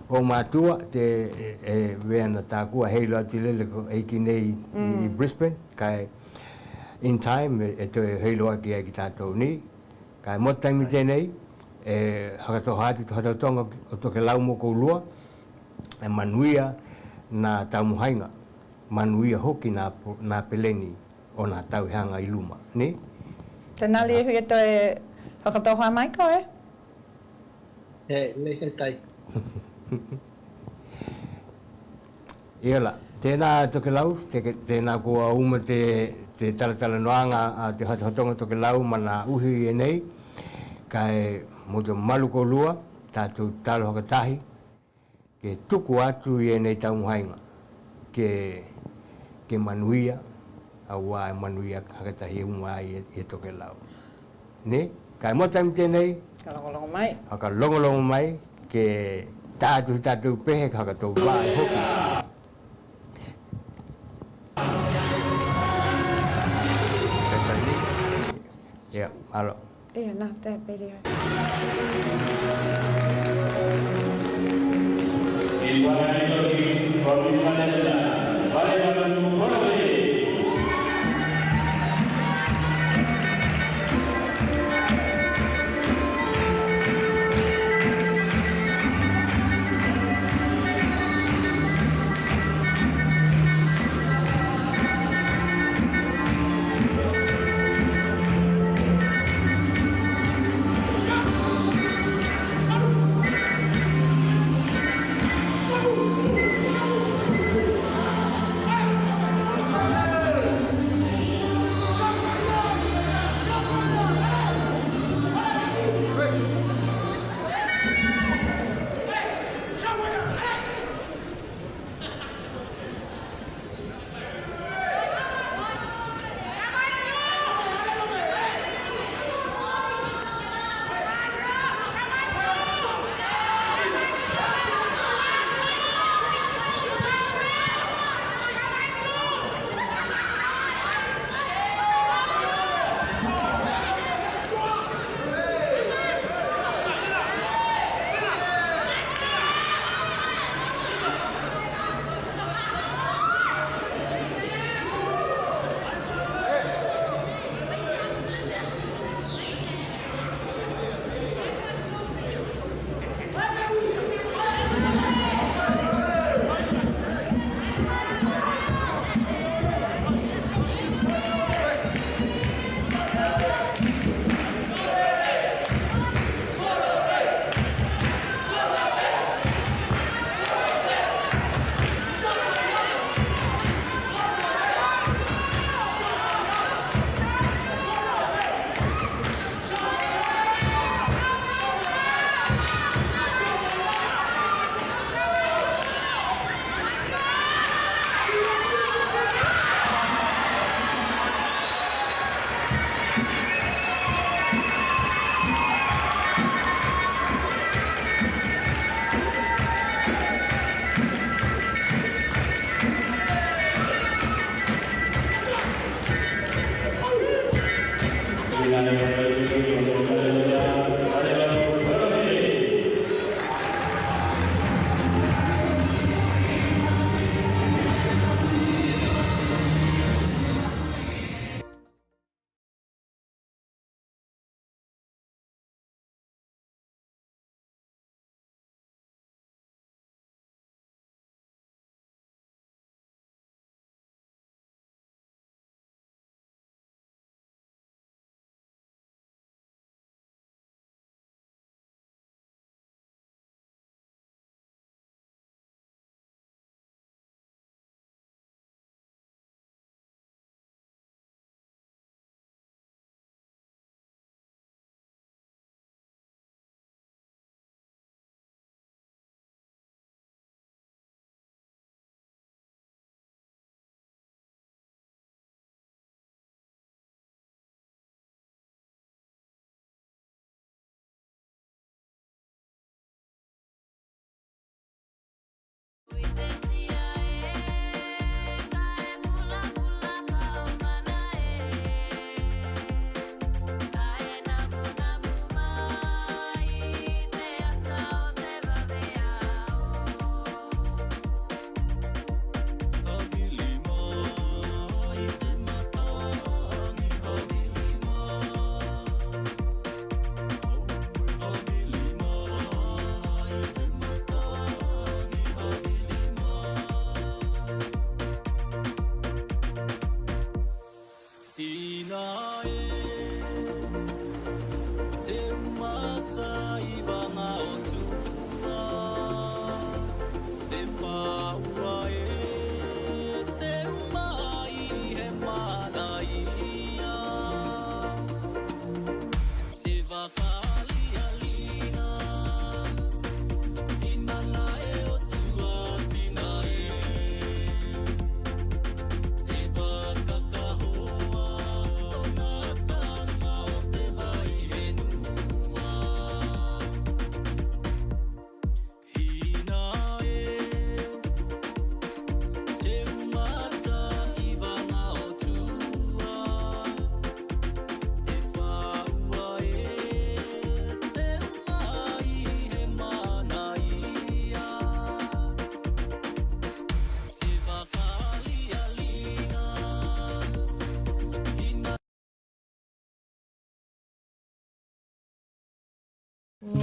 o mātua te veana tākua heilo ati lele ko eiki nei i Brisbane, kai in time e te heilo aki ai ki tātou ni, kai mo taimi tēnei, hakato hati to hatatonga o Tokelau mo koulua, e manuia na taumuhainga, manuia hoki na peleni o na tauhanga i luma, ni? Tēnā li hui to e whakatoha mai koe? He tai. Iala, tēnā Tokelau, tēnā kua uma te talatala noanga a te hatatonga Tokelau mana uhi e nei, kai mo te malu ko lua, tātou talo hakatahi, ke tuku atu i e nei taumuhainga, ke manuia, a wā e manuia hakatahi unga i e Tokelau. Ne? Kai mo taimi tēnei, haka longolongo mai, ke tātou pehe hakatou wā e hoki. Yeah, alo. Nā, te pere ai. Making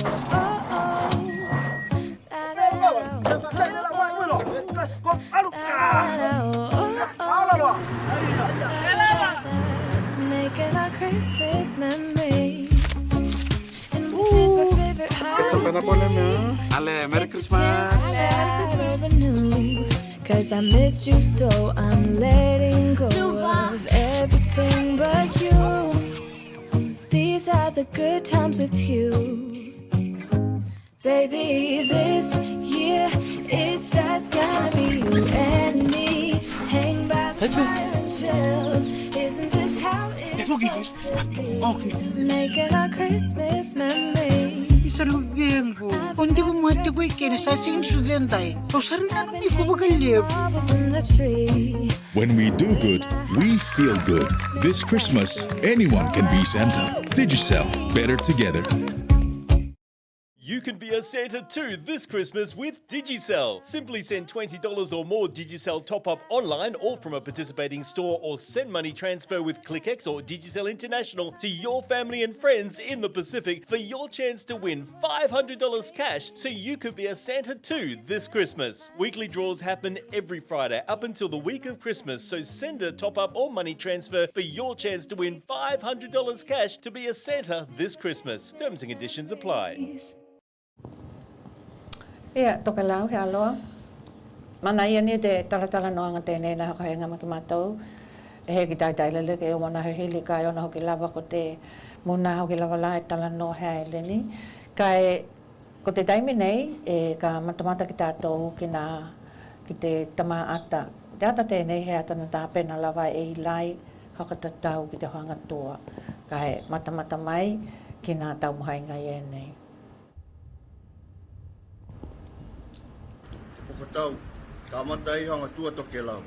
our Christmas memories. And this is my favorite holiday. Ale, Merry It's a Christmas. chance to start anew. 'Cause I missed you, so I'm letting go of everything but you. These are the good times with you. Baby, this year it's just gonna be you and me. Hang by the fire and chill. Isn't this how it's supposed to be? Making our Christmas memories. Isalubiengo. Onde ko mo ate ko ikene sa sing suzenday. O sarina no ko bagalye. When we do good, we feel good. This Christmas, anyone can be Santa. Digicel, better together. You can be a Santa too this Christmas with Digicel. Simply send $20 or more Digicel top-up online or from a participating store, or send money transfer with ClickX or Digicel International to your family and friends in the Pacific for your chance to win $500 cash, so you could be a Santa too this Christmas. Weekly draws happen every Friday up until the week of Christmas, so send a top-up or money transfer for your chance to win $500 cash to be a Santa this Christmas. Terms and conditions apply. Ia, Tokelau, he aloha. Mana ia ni te talatala noanga tēnei na haka henga maki mātou. E he ki taitailele ke o mana hehili kai ona hoki lava ko te muna hoki lava la e tala no hea e leni. Kai ko te taimi nei e ka matamata ki tātou ki te tamaata. Te ata tēnei he atana tāpena lava e i lai haka tatau ki te hoanga toa. Kai matamata mai ki nā taumuhainga i e nei. Tau, ka matai hanga tua Tokelau.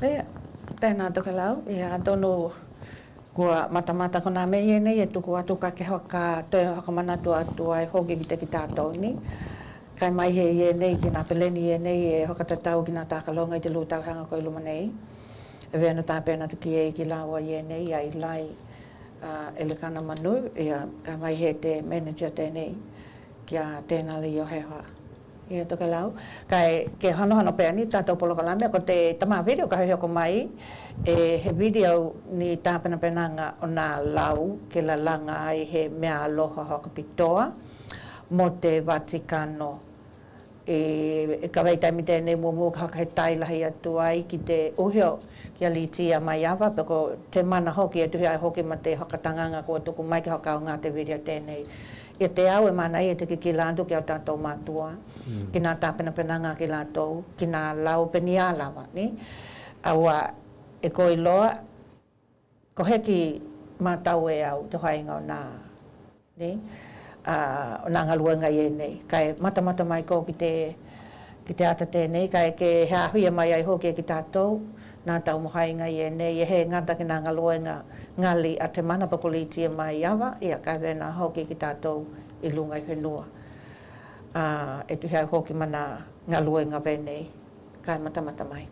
se tēnā Tokelau, ia tonu kua matamata ko nā mei nei e tuku atu ka ke hoka te hoka manatu atu ai hoki ki te ki tātou ni. Kai mai he ie nei ki nā peleni ie nei e hoka tatau ki nā tākalonga i te lūtau hanga ko i luma nei. E wea no tā pēna tuki e ki lawa ie nei ai lai ele kana manu ia kai mai he te manager tēnei kia tēnā li o hewa. Ia Tokelau, kai ke hano pēa ni tātou polokalame ko te tama video ka heo ko mai he video ni tāpena penanga o nā lau ke la langa ai he mea aloha hoka pitoa mo te Vatikano e ka waitai mi tēnei mumu ka haka he tailahi atu ai ki te uhio kia li tia mai awa peko te mana hoki e tuhi ai hoki ma te hakatanganga kua tuku mai ki haka o ngā te video tēnei. Ia te au e mana i e te ki landu ki au tātou mātua, ki nā tāpena penanga ki lātou, ki nā lau peni ālawa, ni? Aua e ko i loa, ko heki mātau e au te hainga o nā, ni? O nā ngaluenga i e nei, kai mata mai ko ki te ata tēnei, kai ke hea huia mai ai hoki e ki tātou, nā tau mohainga i e nei, e he ngata ki nā ngaluenga ngali a te mana pakoliti e mai awa, ia kai wena hoki ki tātou i lunga i whenua. E tu hea hoki mana ngaluenga wenei, kai matamata mai.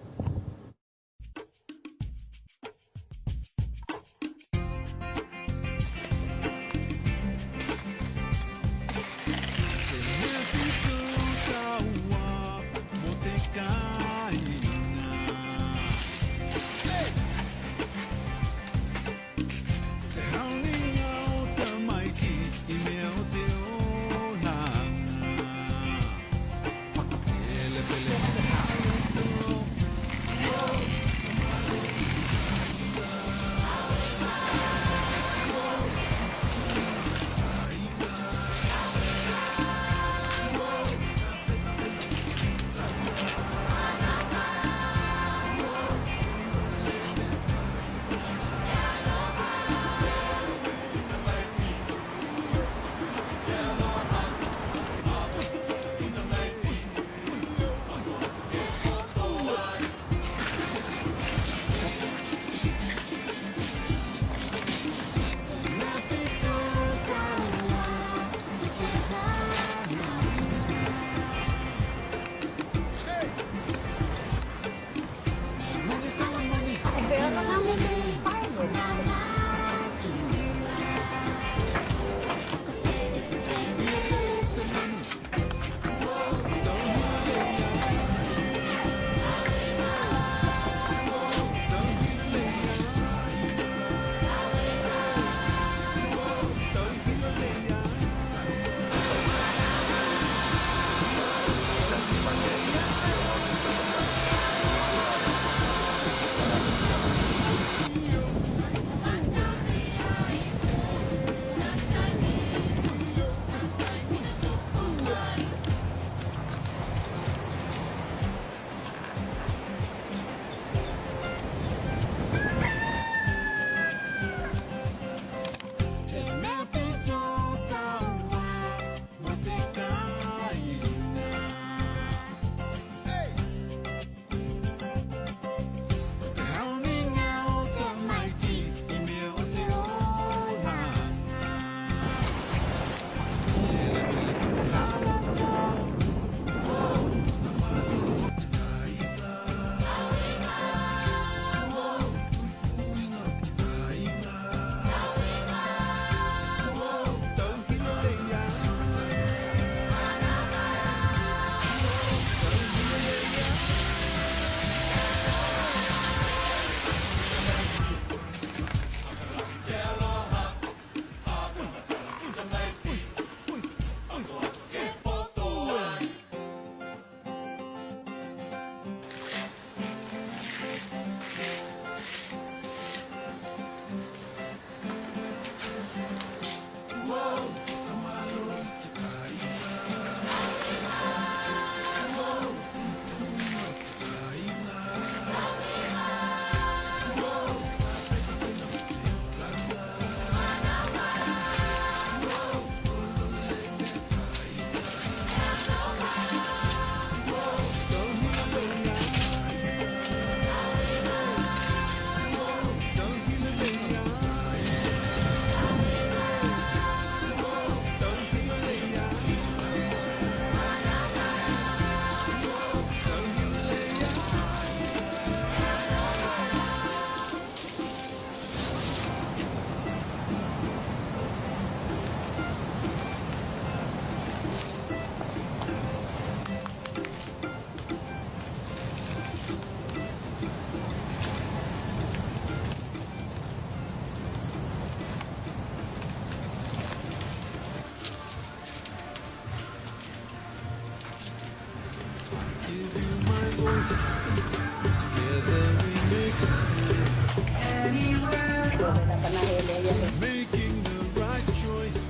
Making the right choice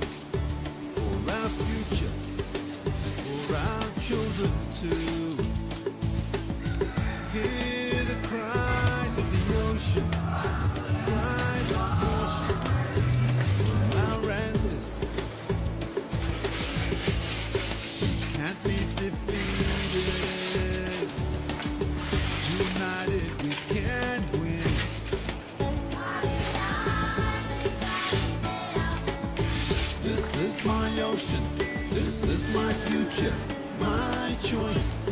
for our future, for our children too. Hear the cries of the ocean, cries of caution from our ancestors. Can't be defeated. United we can win. This is my ocean, this is my future, my choice.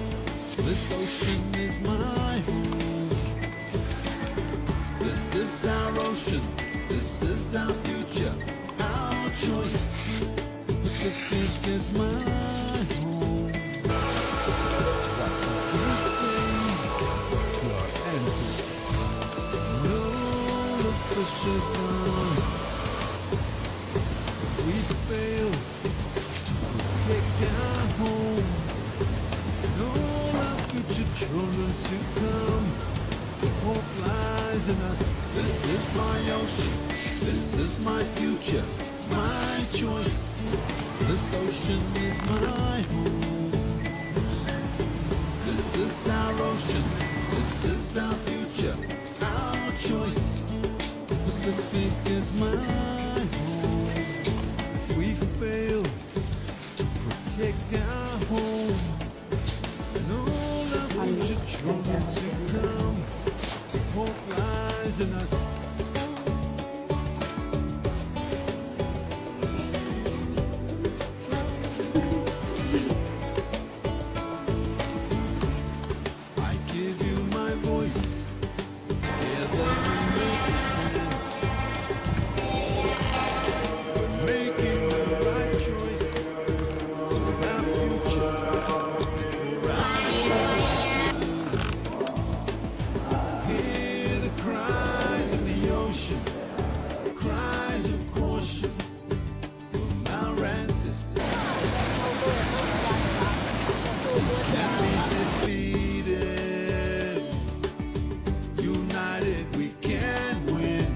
This ocean is my home. This is our ocean, this is our future, our choice. Pacific is my home. Our ancestors, no official gone. We fail to protect our home and all our future children to come. The hope lies in us. This is my ocean, this is my future, my choice. This ocean is my home. This is our ocean, this is our future, our choice. Pacific is my home. We fail to protect our home and all our future children to come. Hope lies in us. I give you my voice. Together we make a stand. Making the right choice for our future, for our children. Hear the cries of the ocean, cries of caution from our ancestors. Can't be defeated. United we can win.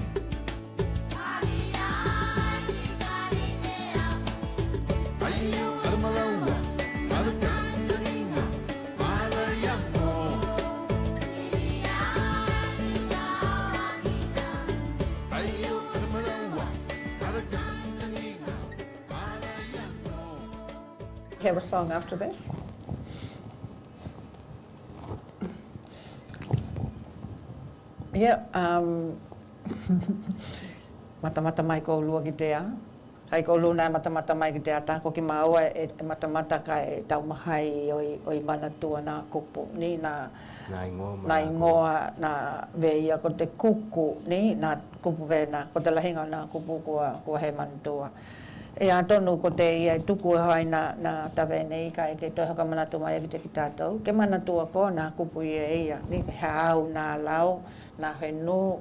Have a song after this. Yeah, mata mai ko lua ki te a. Hai ko luna mata mai ki te a tako ki maua e mata ka e tau mahai oi mana tua na kupu ni na ingoa na veia ko te kuku ni na kupu vena ko te lahinga na kupu kua he mantua. E a tonu ko te ia tuku hai na tawene i ka e ke toha ka manatu mai ki te ki tātou. Ke manatua ko na kupu ia ni ke hau na lau na henu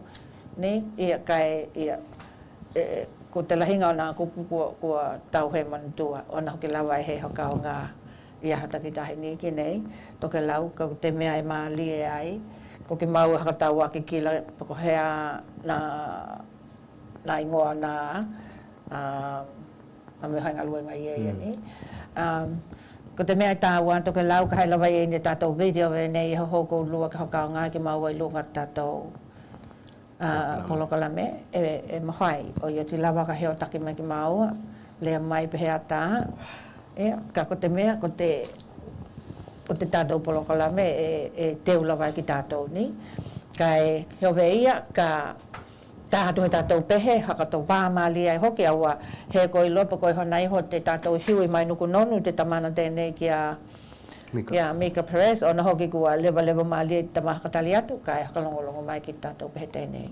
ni ia kai ia ko te lahinga o nā kupu kua tau he manatua o na hoki lawa e he hoka o ngā ia hata ki tahi ni ki nei Tokelau ko te mea e maali e ai ko ki mau haka tau aki kila ko hea na ingoa na me hainga luenga i ni ko te mea tāua Tokelau ka hai lawa e ni tātou video e nei ho hoko lua ka hoka o ngā ki mau ai lunga tātou polokalame e mahai o ia ti lawa ka heo taki mai ki maua lea mai pehea tā ka ko te mea ko te tātou polokalame e teu lawa ki tātou ni kai heo veia ka tātou he tātou pehe haka tau wāmali ai hoki aua he koi lopa koi honai ho te tātou hiui mai nuku nonu te tamana tēnei ki a Mika Perez o na hoki kua lewa mali te maha katali atu kai haka longolongo mai ki tātou pehe tēnei.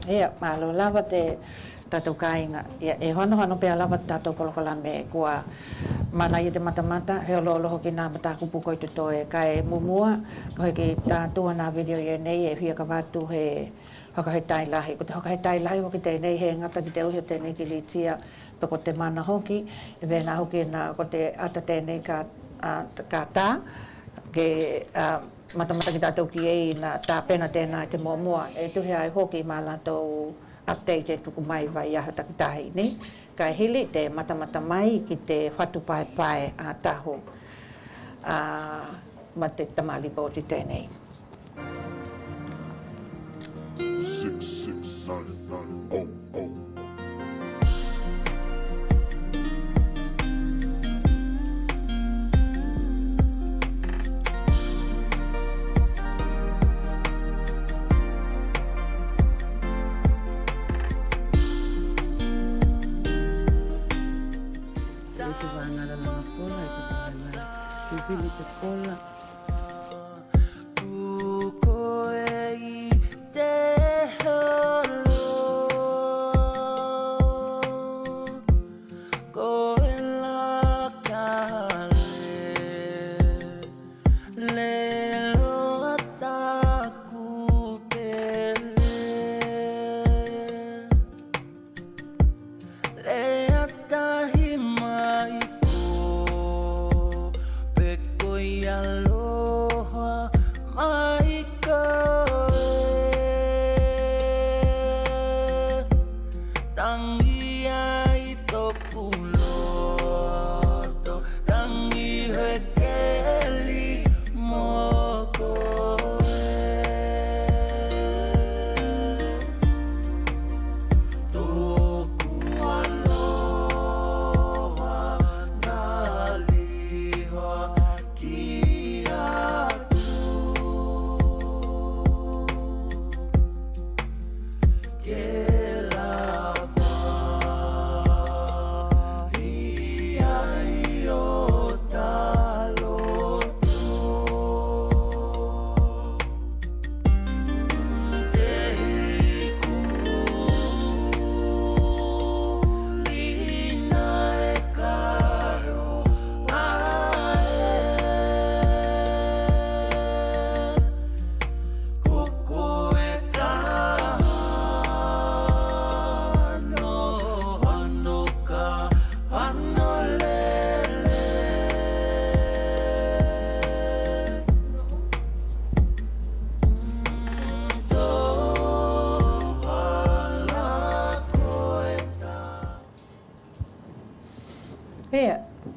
Ia, malo lava te tātou kāinga. Ia, e hono pia lava tātou polokalame kua mana i te matamata, he olo hoki nā matakupu koi te toe. Kai mumua, ko heki tātua nā video i nei e hia ka wātu he whakahetai lahi. Ko te whakahetai lahi hoki tēnei he ngata ki te uhi o tēnei ki litia pe ko te mana hoki. E vena hoki nā ko te ata tēnei ka tā. Ke matamata ki tātou ki ei nā tā pena tēnā te mua. E tuhi ai hoki mā lātou update e tuku mai vai aha takitahi ni. Kai hili te matamata mai ki te whatu pae a taho ma te tamali bōti tēnei. 66990. Pili te kola.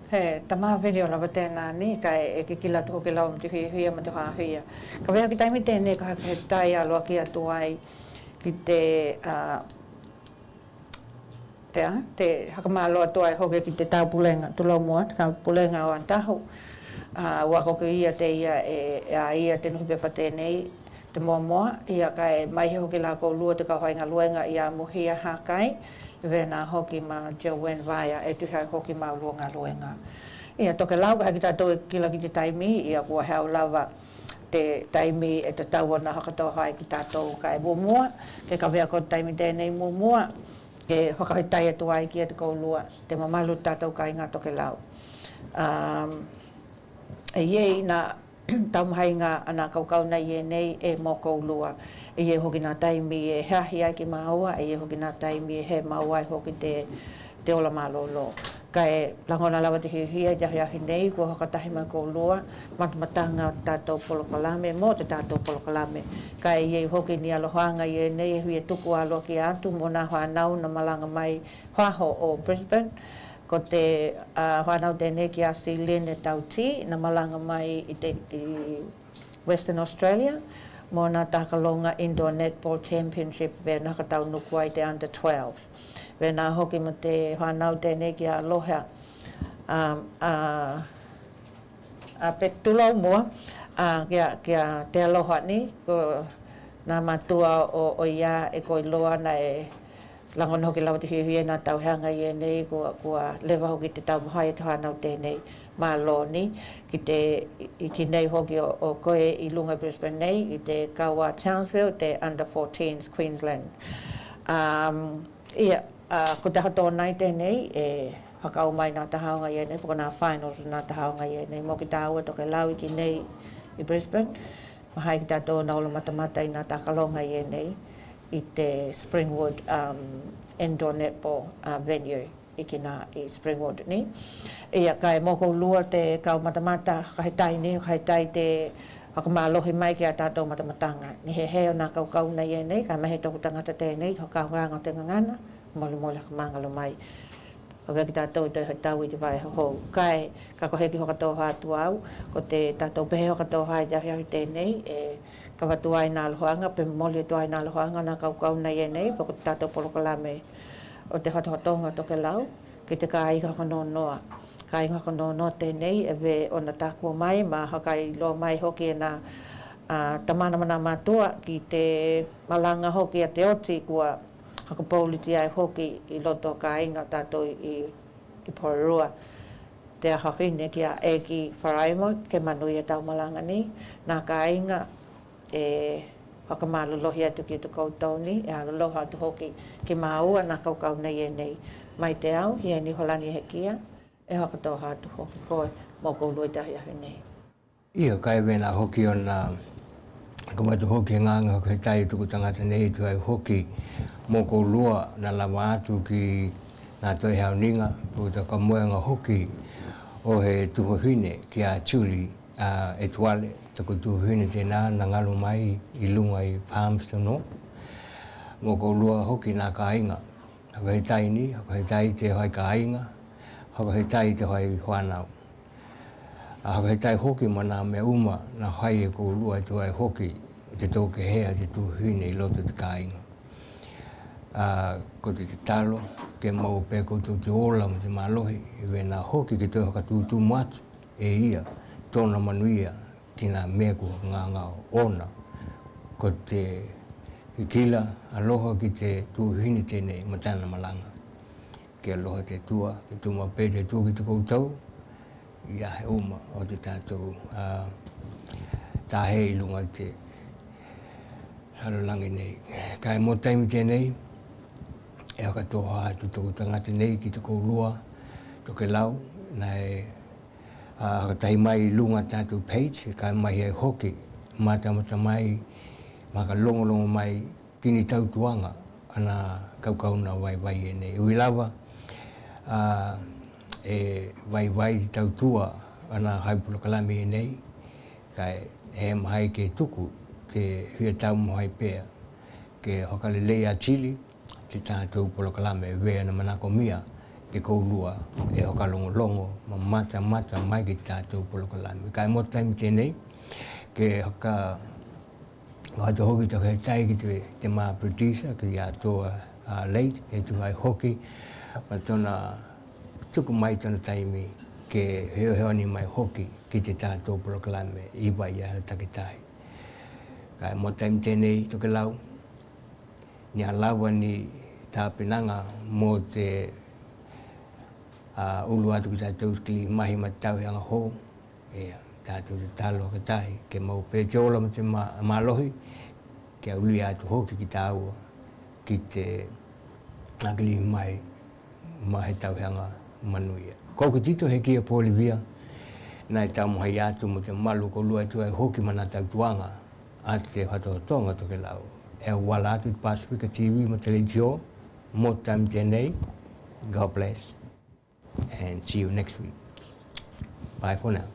He, tamaha video lava tēnā ni, kai e kikila tuko ke lau mtu huia ma te hāhuia. Ka wea ki taimi tēnei ka haka he tai aloa ki atu ai ki te te hakamāloa tu ai hoke ki te taupulenga, tulau mua, te taupulenga o antahu. Wako ki ia te ia ia te nuhi pepa tēnei, te mua, ia kai mai he hoki la kou lua te kauhainga luenga ia muhia hakai. Vena hoki ma Joanne Vaya e tuhai hoki ma luanga luenga. Ia Tokelau ka haki tātou e kila ki te taimi, ia kua heo lava te taimi e te tauana hakatoa hai ki tātou ka e mumua, ke ka wea ko taimi tēnei mumua, ke whakahitai atu ai ki e te koulua, te mamalu tātou ka inga Tokelau. E iei na taumahainga ana kaukau nei e nei e mō koulua. E ie hoki nā taimi e hahi ai ki maua, e ie hoki nā taimi e he maua e hoki te ola malolo. Ka e langona lawa te hiuhia i jahi ahi nei, kua hakatahi mai koulua, matamatanga tātou polokalame, mō te tātou polokalame. Ka e ie hoki ni alohaanga i e nei e hui e tuku alo ki atu, mō nā whanau na malanga mai whaho o Brisbane. Ko te whanau tēnei ki a Seoul e tauti, na malanga mai i te Western Australia. Mō nā takalonga Indoor Netball Championship ve naka tau nuku ai te Under 12s. Ve nā hoki mo te whanau tēnei ki a Aloha a Petulau mua, ki a te Aloha ni, ko nā matua o ia e koi loa na e langona hoki lawa te hiuhia nā tauhanga i e nei, kua lewa hoki te tau mahai te whanau tēnei. Maloni ki nei hoki o koe i lunga Brisbane nei, i te kaua Townsville, te Under 14s Queensland. Ia, ko te hato nai tēnei, whakau mai nā tahaonga i nei, poko nā finals nā tahaonga i nei, mō ki tāua Tokelau i ki nei i Brisbane, mahai ki tātou na ola matamata i nā takalonga i nei, i te Springwood indoor netball venue i ki nā i Springwood ni. Ia, kai mōko lua te kau matamata, kai tai ni, kai tai te whakamālohi mai ki a tātou matamatanga. Ni he o nā kaukau nei e nei, kai mahe tōku tangata tēnei, hokau nganga o te ngangana, mole hakamangalo mai. Hawea ki tātou te tau i te vai hou. Kai, ka kohe ki hokatō hātu au, ko te tātou pehe hokatō hai jahi tēnei, ka watu ai nā lohoanga, pe mole tu ai nā lohoanga, nā kaukau nei e nei, pako te tātou polokalame o te hatohatonga Tokelau, ki te ka iha noa. Ka inga kono no tēnei, e we ona tākua mai, ma hakai lo mai hoki e nā tamana mana mātua ki te malanga hoki a te oti kua hakapauliti ai hoki i loto ka inga tātou i Pororua. Te ahawhine ki a eki wharaima, ke manui e tau malanga ni, nā ka inga e whakamālolohi atu ki te koutou ni, e aloloha atu hoki ki māua nā kaukau nei e nei. Mai te au, hia ni holani he kia, e hakatō hātu hoki koe, mō kou loi tahi ahu nei. Ia, kai wena hoki o nā, ka watu hoki e nganga hoki he tai tuku tangata nei tu ai hoki mō kou lua nā lawa atu ki nā toi hau ninga, puta ka moenga hoki o he tuhohine ki a tuli e tuale, tuku tuhohine tēnā nā ngalo mai i lunga i Palmerston no. Mō kou lua hoki nā ka inga, hako he tai ni, hako he tai te hoi ka inga, hako he tai te hoi whanau. Hako he tai hoki ma nā mea uma nā hai e kou lua tu ai hoki te tōke hea te tuhuine i loto te kāinga. Ko te talo, ke mau pē koutou te ola mo te mālohi, i we nā hoki ke toi haka tūtū matu e ia, tōna manuia ki nā mea ko ngā ngāo ona. Ko te kila aloha ki te tuhuine tēnei ma tāna malanga. Ke aloha te tua, ke tuma pē te tua ki te koutou, ia he uma o te tātou tā hei lunga te harolangi nei. Kai mō taimi tēnei, e haka tōha atu tōku tangata nei ki te koulua, Tokelau, nei haka tahi mai lunga tātou page, kai mai hei hoki, mātamata mai, maka longo mai, kini tautuanga, ana kaukauna vai e nei. Ui lawa, e vai tautua ana haipolokalami e nei, kai he mahai ke tuku te hia tau mahai pēr, ke hokalelei a Chile, te tātou polokalame wea na manako mia, ke koulua e hokalongolongo, ma mata mai ke tātou polokalame. Kai mo taimi tēnei, ke hoka hata hoki taka he tai ki te mā producer, ki a toa late, e tu hai hoki, ma tona tuku mai tona taimi ke heo ni mai hoki ki te tātou polokalame i wai a takitai. Kai mo taimi tēnei Tokelau, ni a lawa ni tā penanga mō te ulu atu ki tātou skili mahi matau hanga hō, tātou te talo ka tahi, ke mau pē te ola ma te mālohi, ke uli atu hoki ki tā ua, ki te akili mai tau hanga manuia. Koko tito he kia Polivia, nai tau mohai atu mo te malu ko lua tu ai hoki mana tau tuanga a te whatotonga Tokelau. E wala atu te Pasifika TV mo te leitio, mo taimi tēnei, God bless, and see you next week. Bye for now.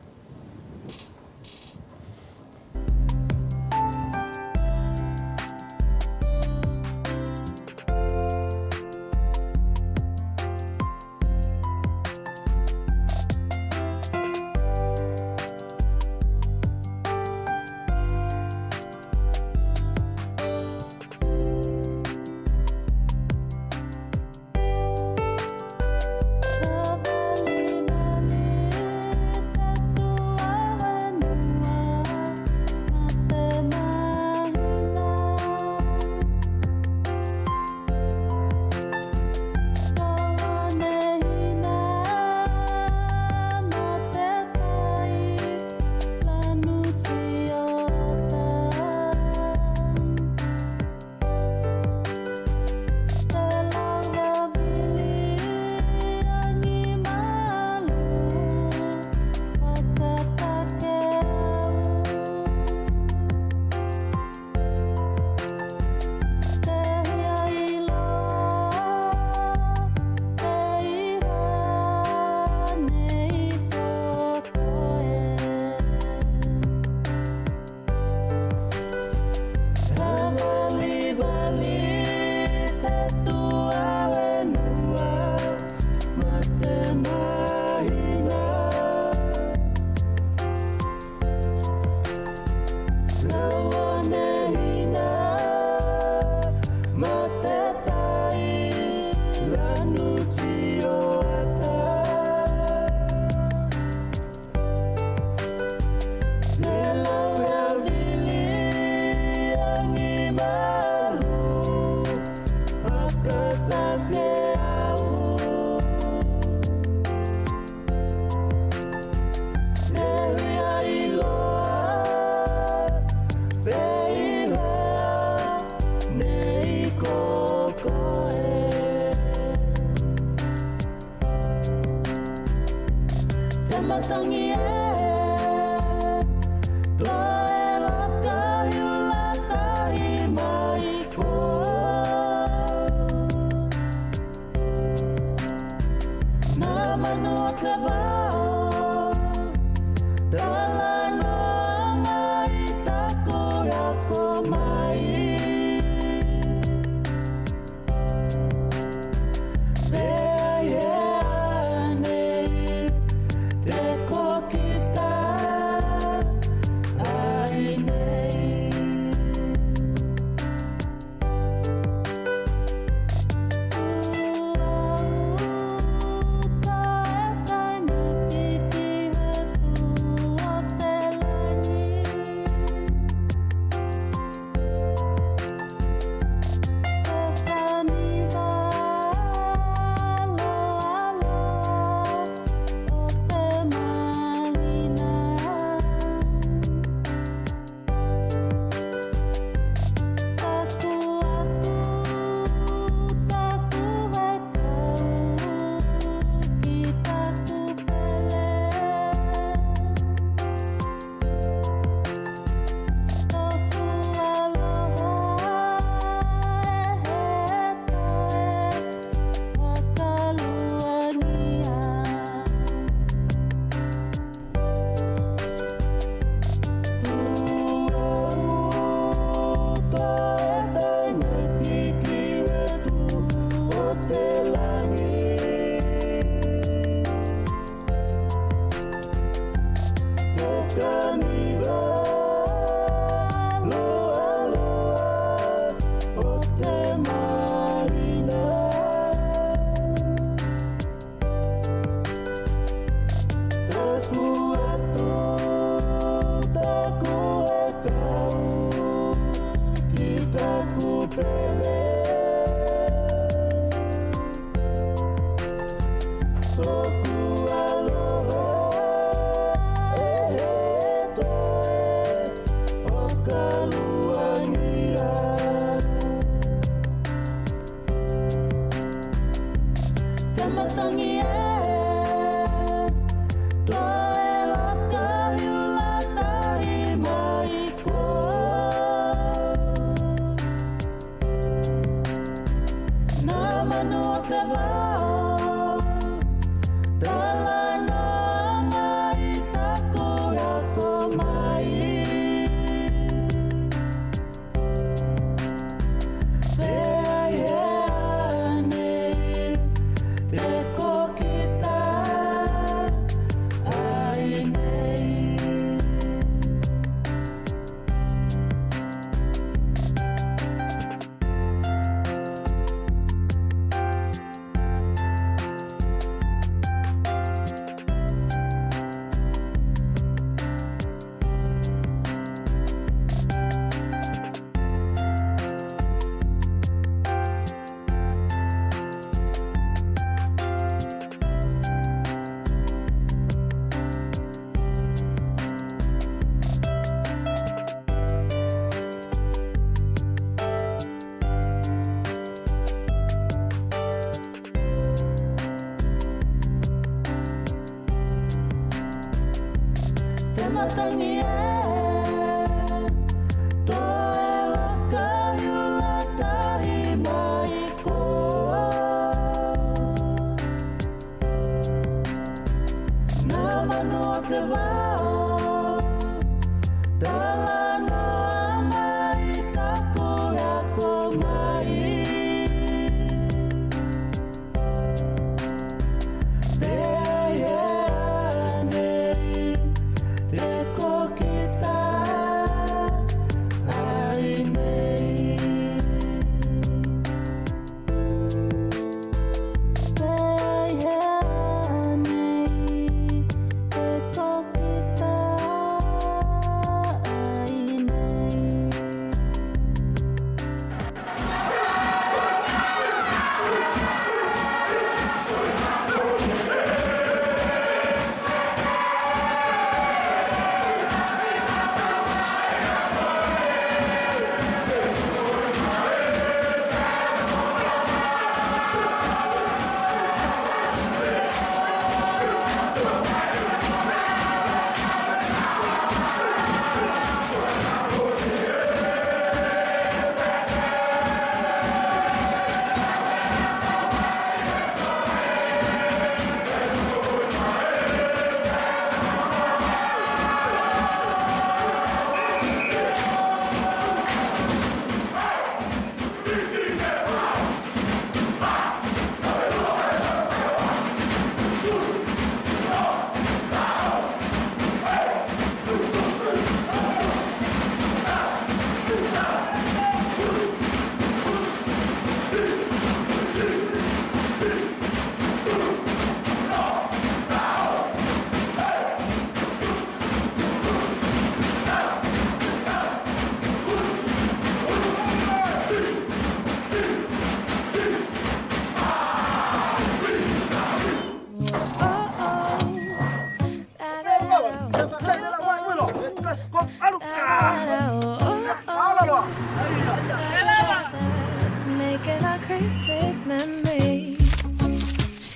Making our Christmas memories.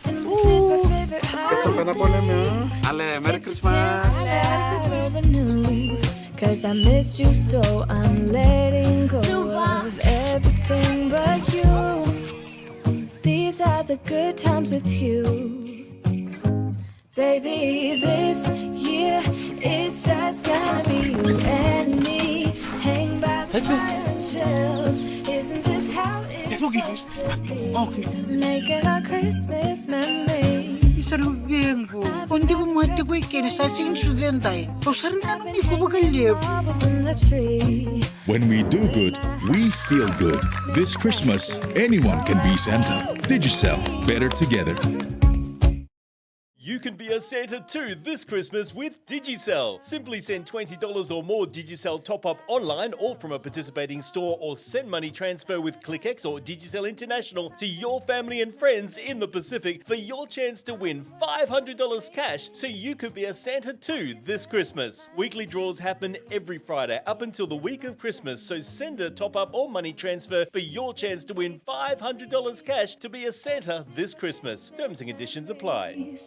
And this is my favorite holiday. Ale, Merry Christmas. Cause I missed you so I'm letting go of everything but you. These are the good times with you. Baby, this year it's just gonna be you and me. Hang by the fire and chill. Isn't this how it's supposed to be? Making our Christmas memories. Salubeng po. Kung di mo mati ko ikin sa sing suzenday. O sarina nung iko bagalib. When we do good, we feel good. This Christmas, anyone can be Santa. Digicel, better together. You can be a Santa too this Christmas with Digicel. Simply send $20 or more Digicel top-up online or from a participating store, or send money transfer with ClickX or Digicel International to your family and friends in the Pacific for your chance to win $500 cash, so you could be a Santa too this Christmas. Weekly draws happen every Friday up until the week of Christmas, so send a top-up or money transfer for your chance to win $500 cash to be a Santa this Christmas. Terms and conditions apply.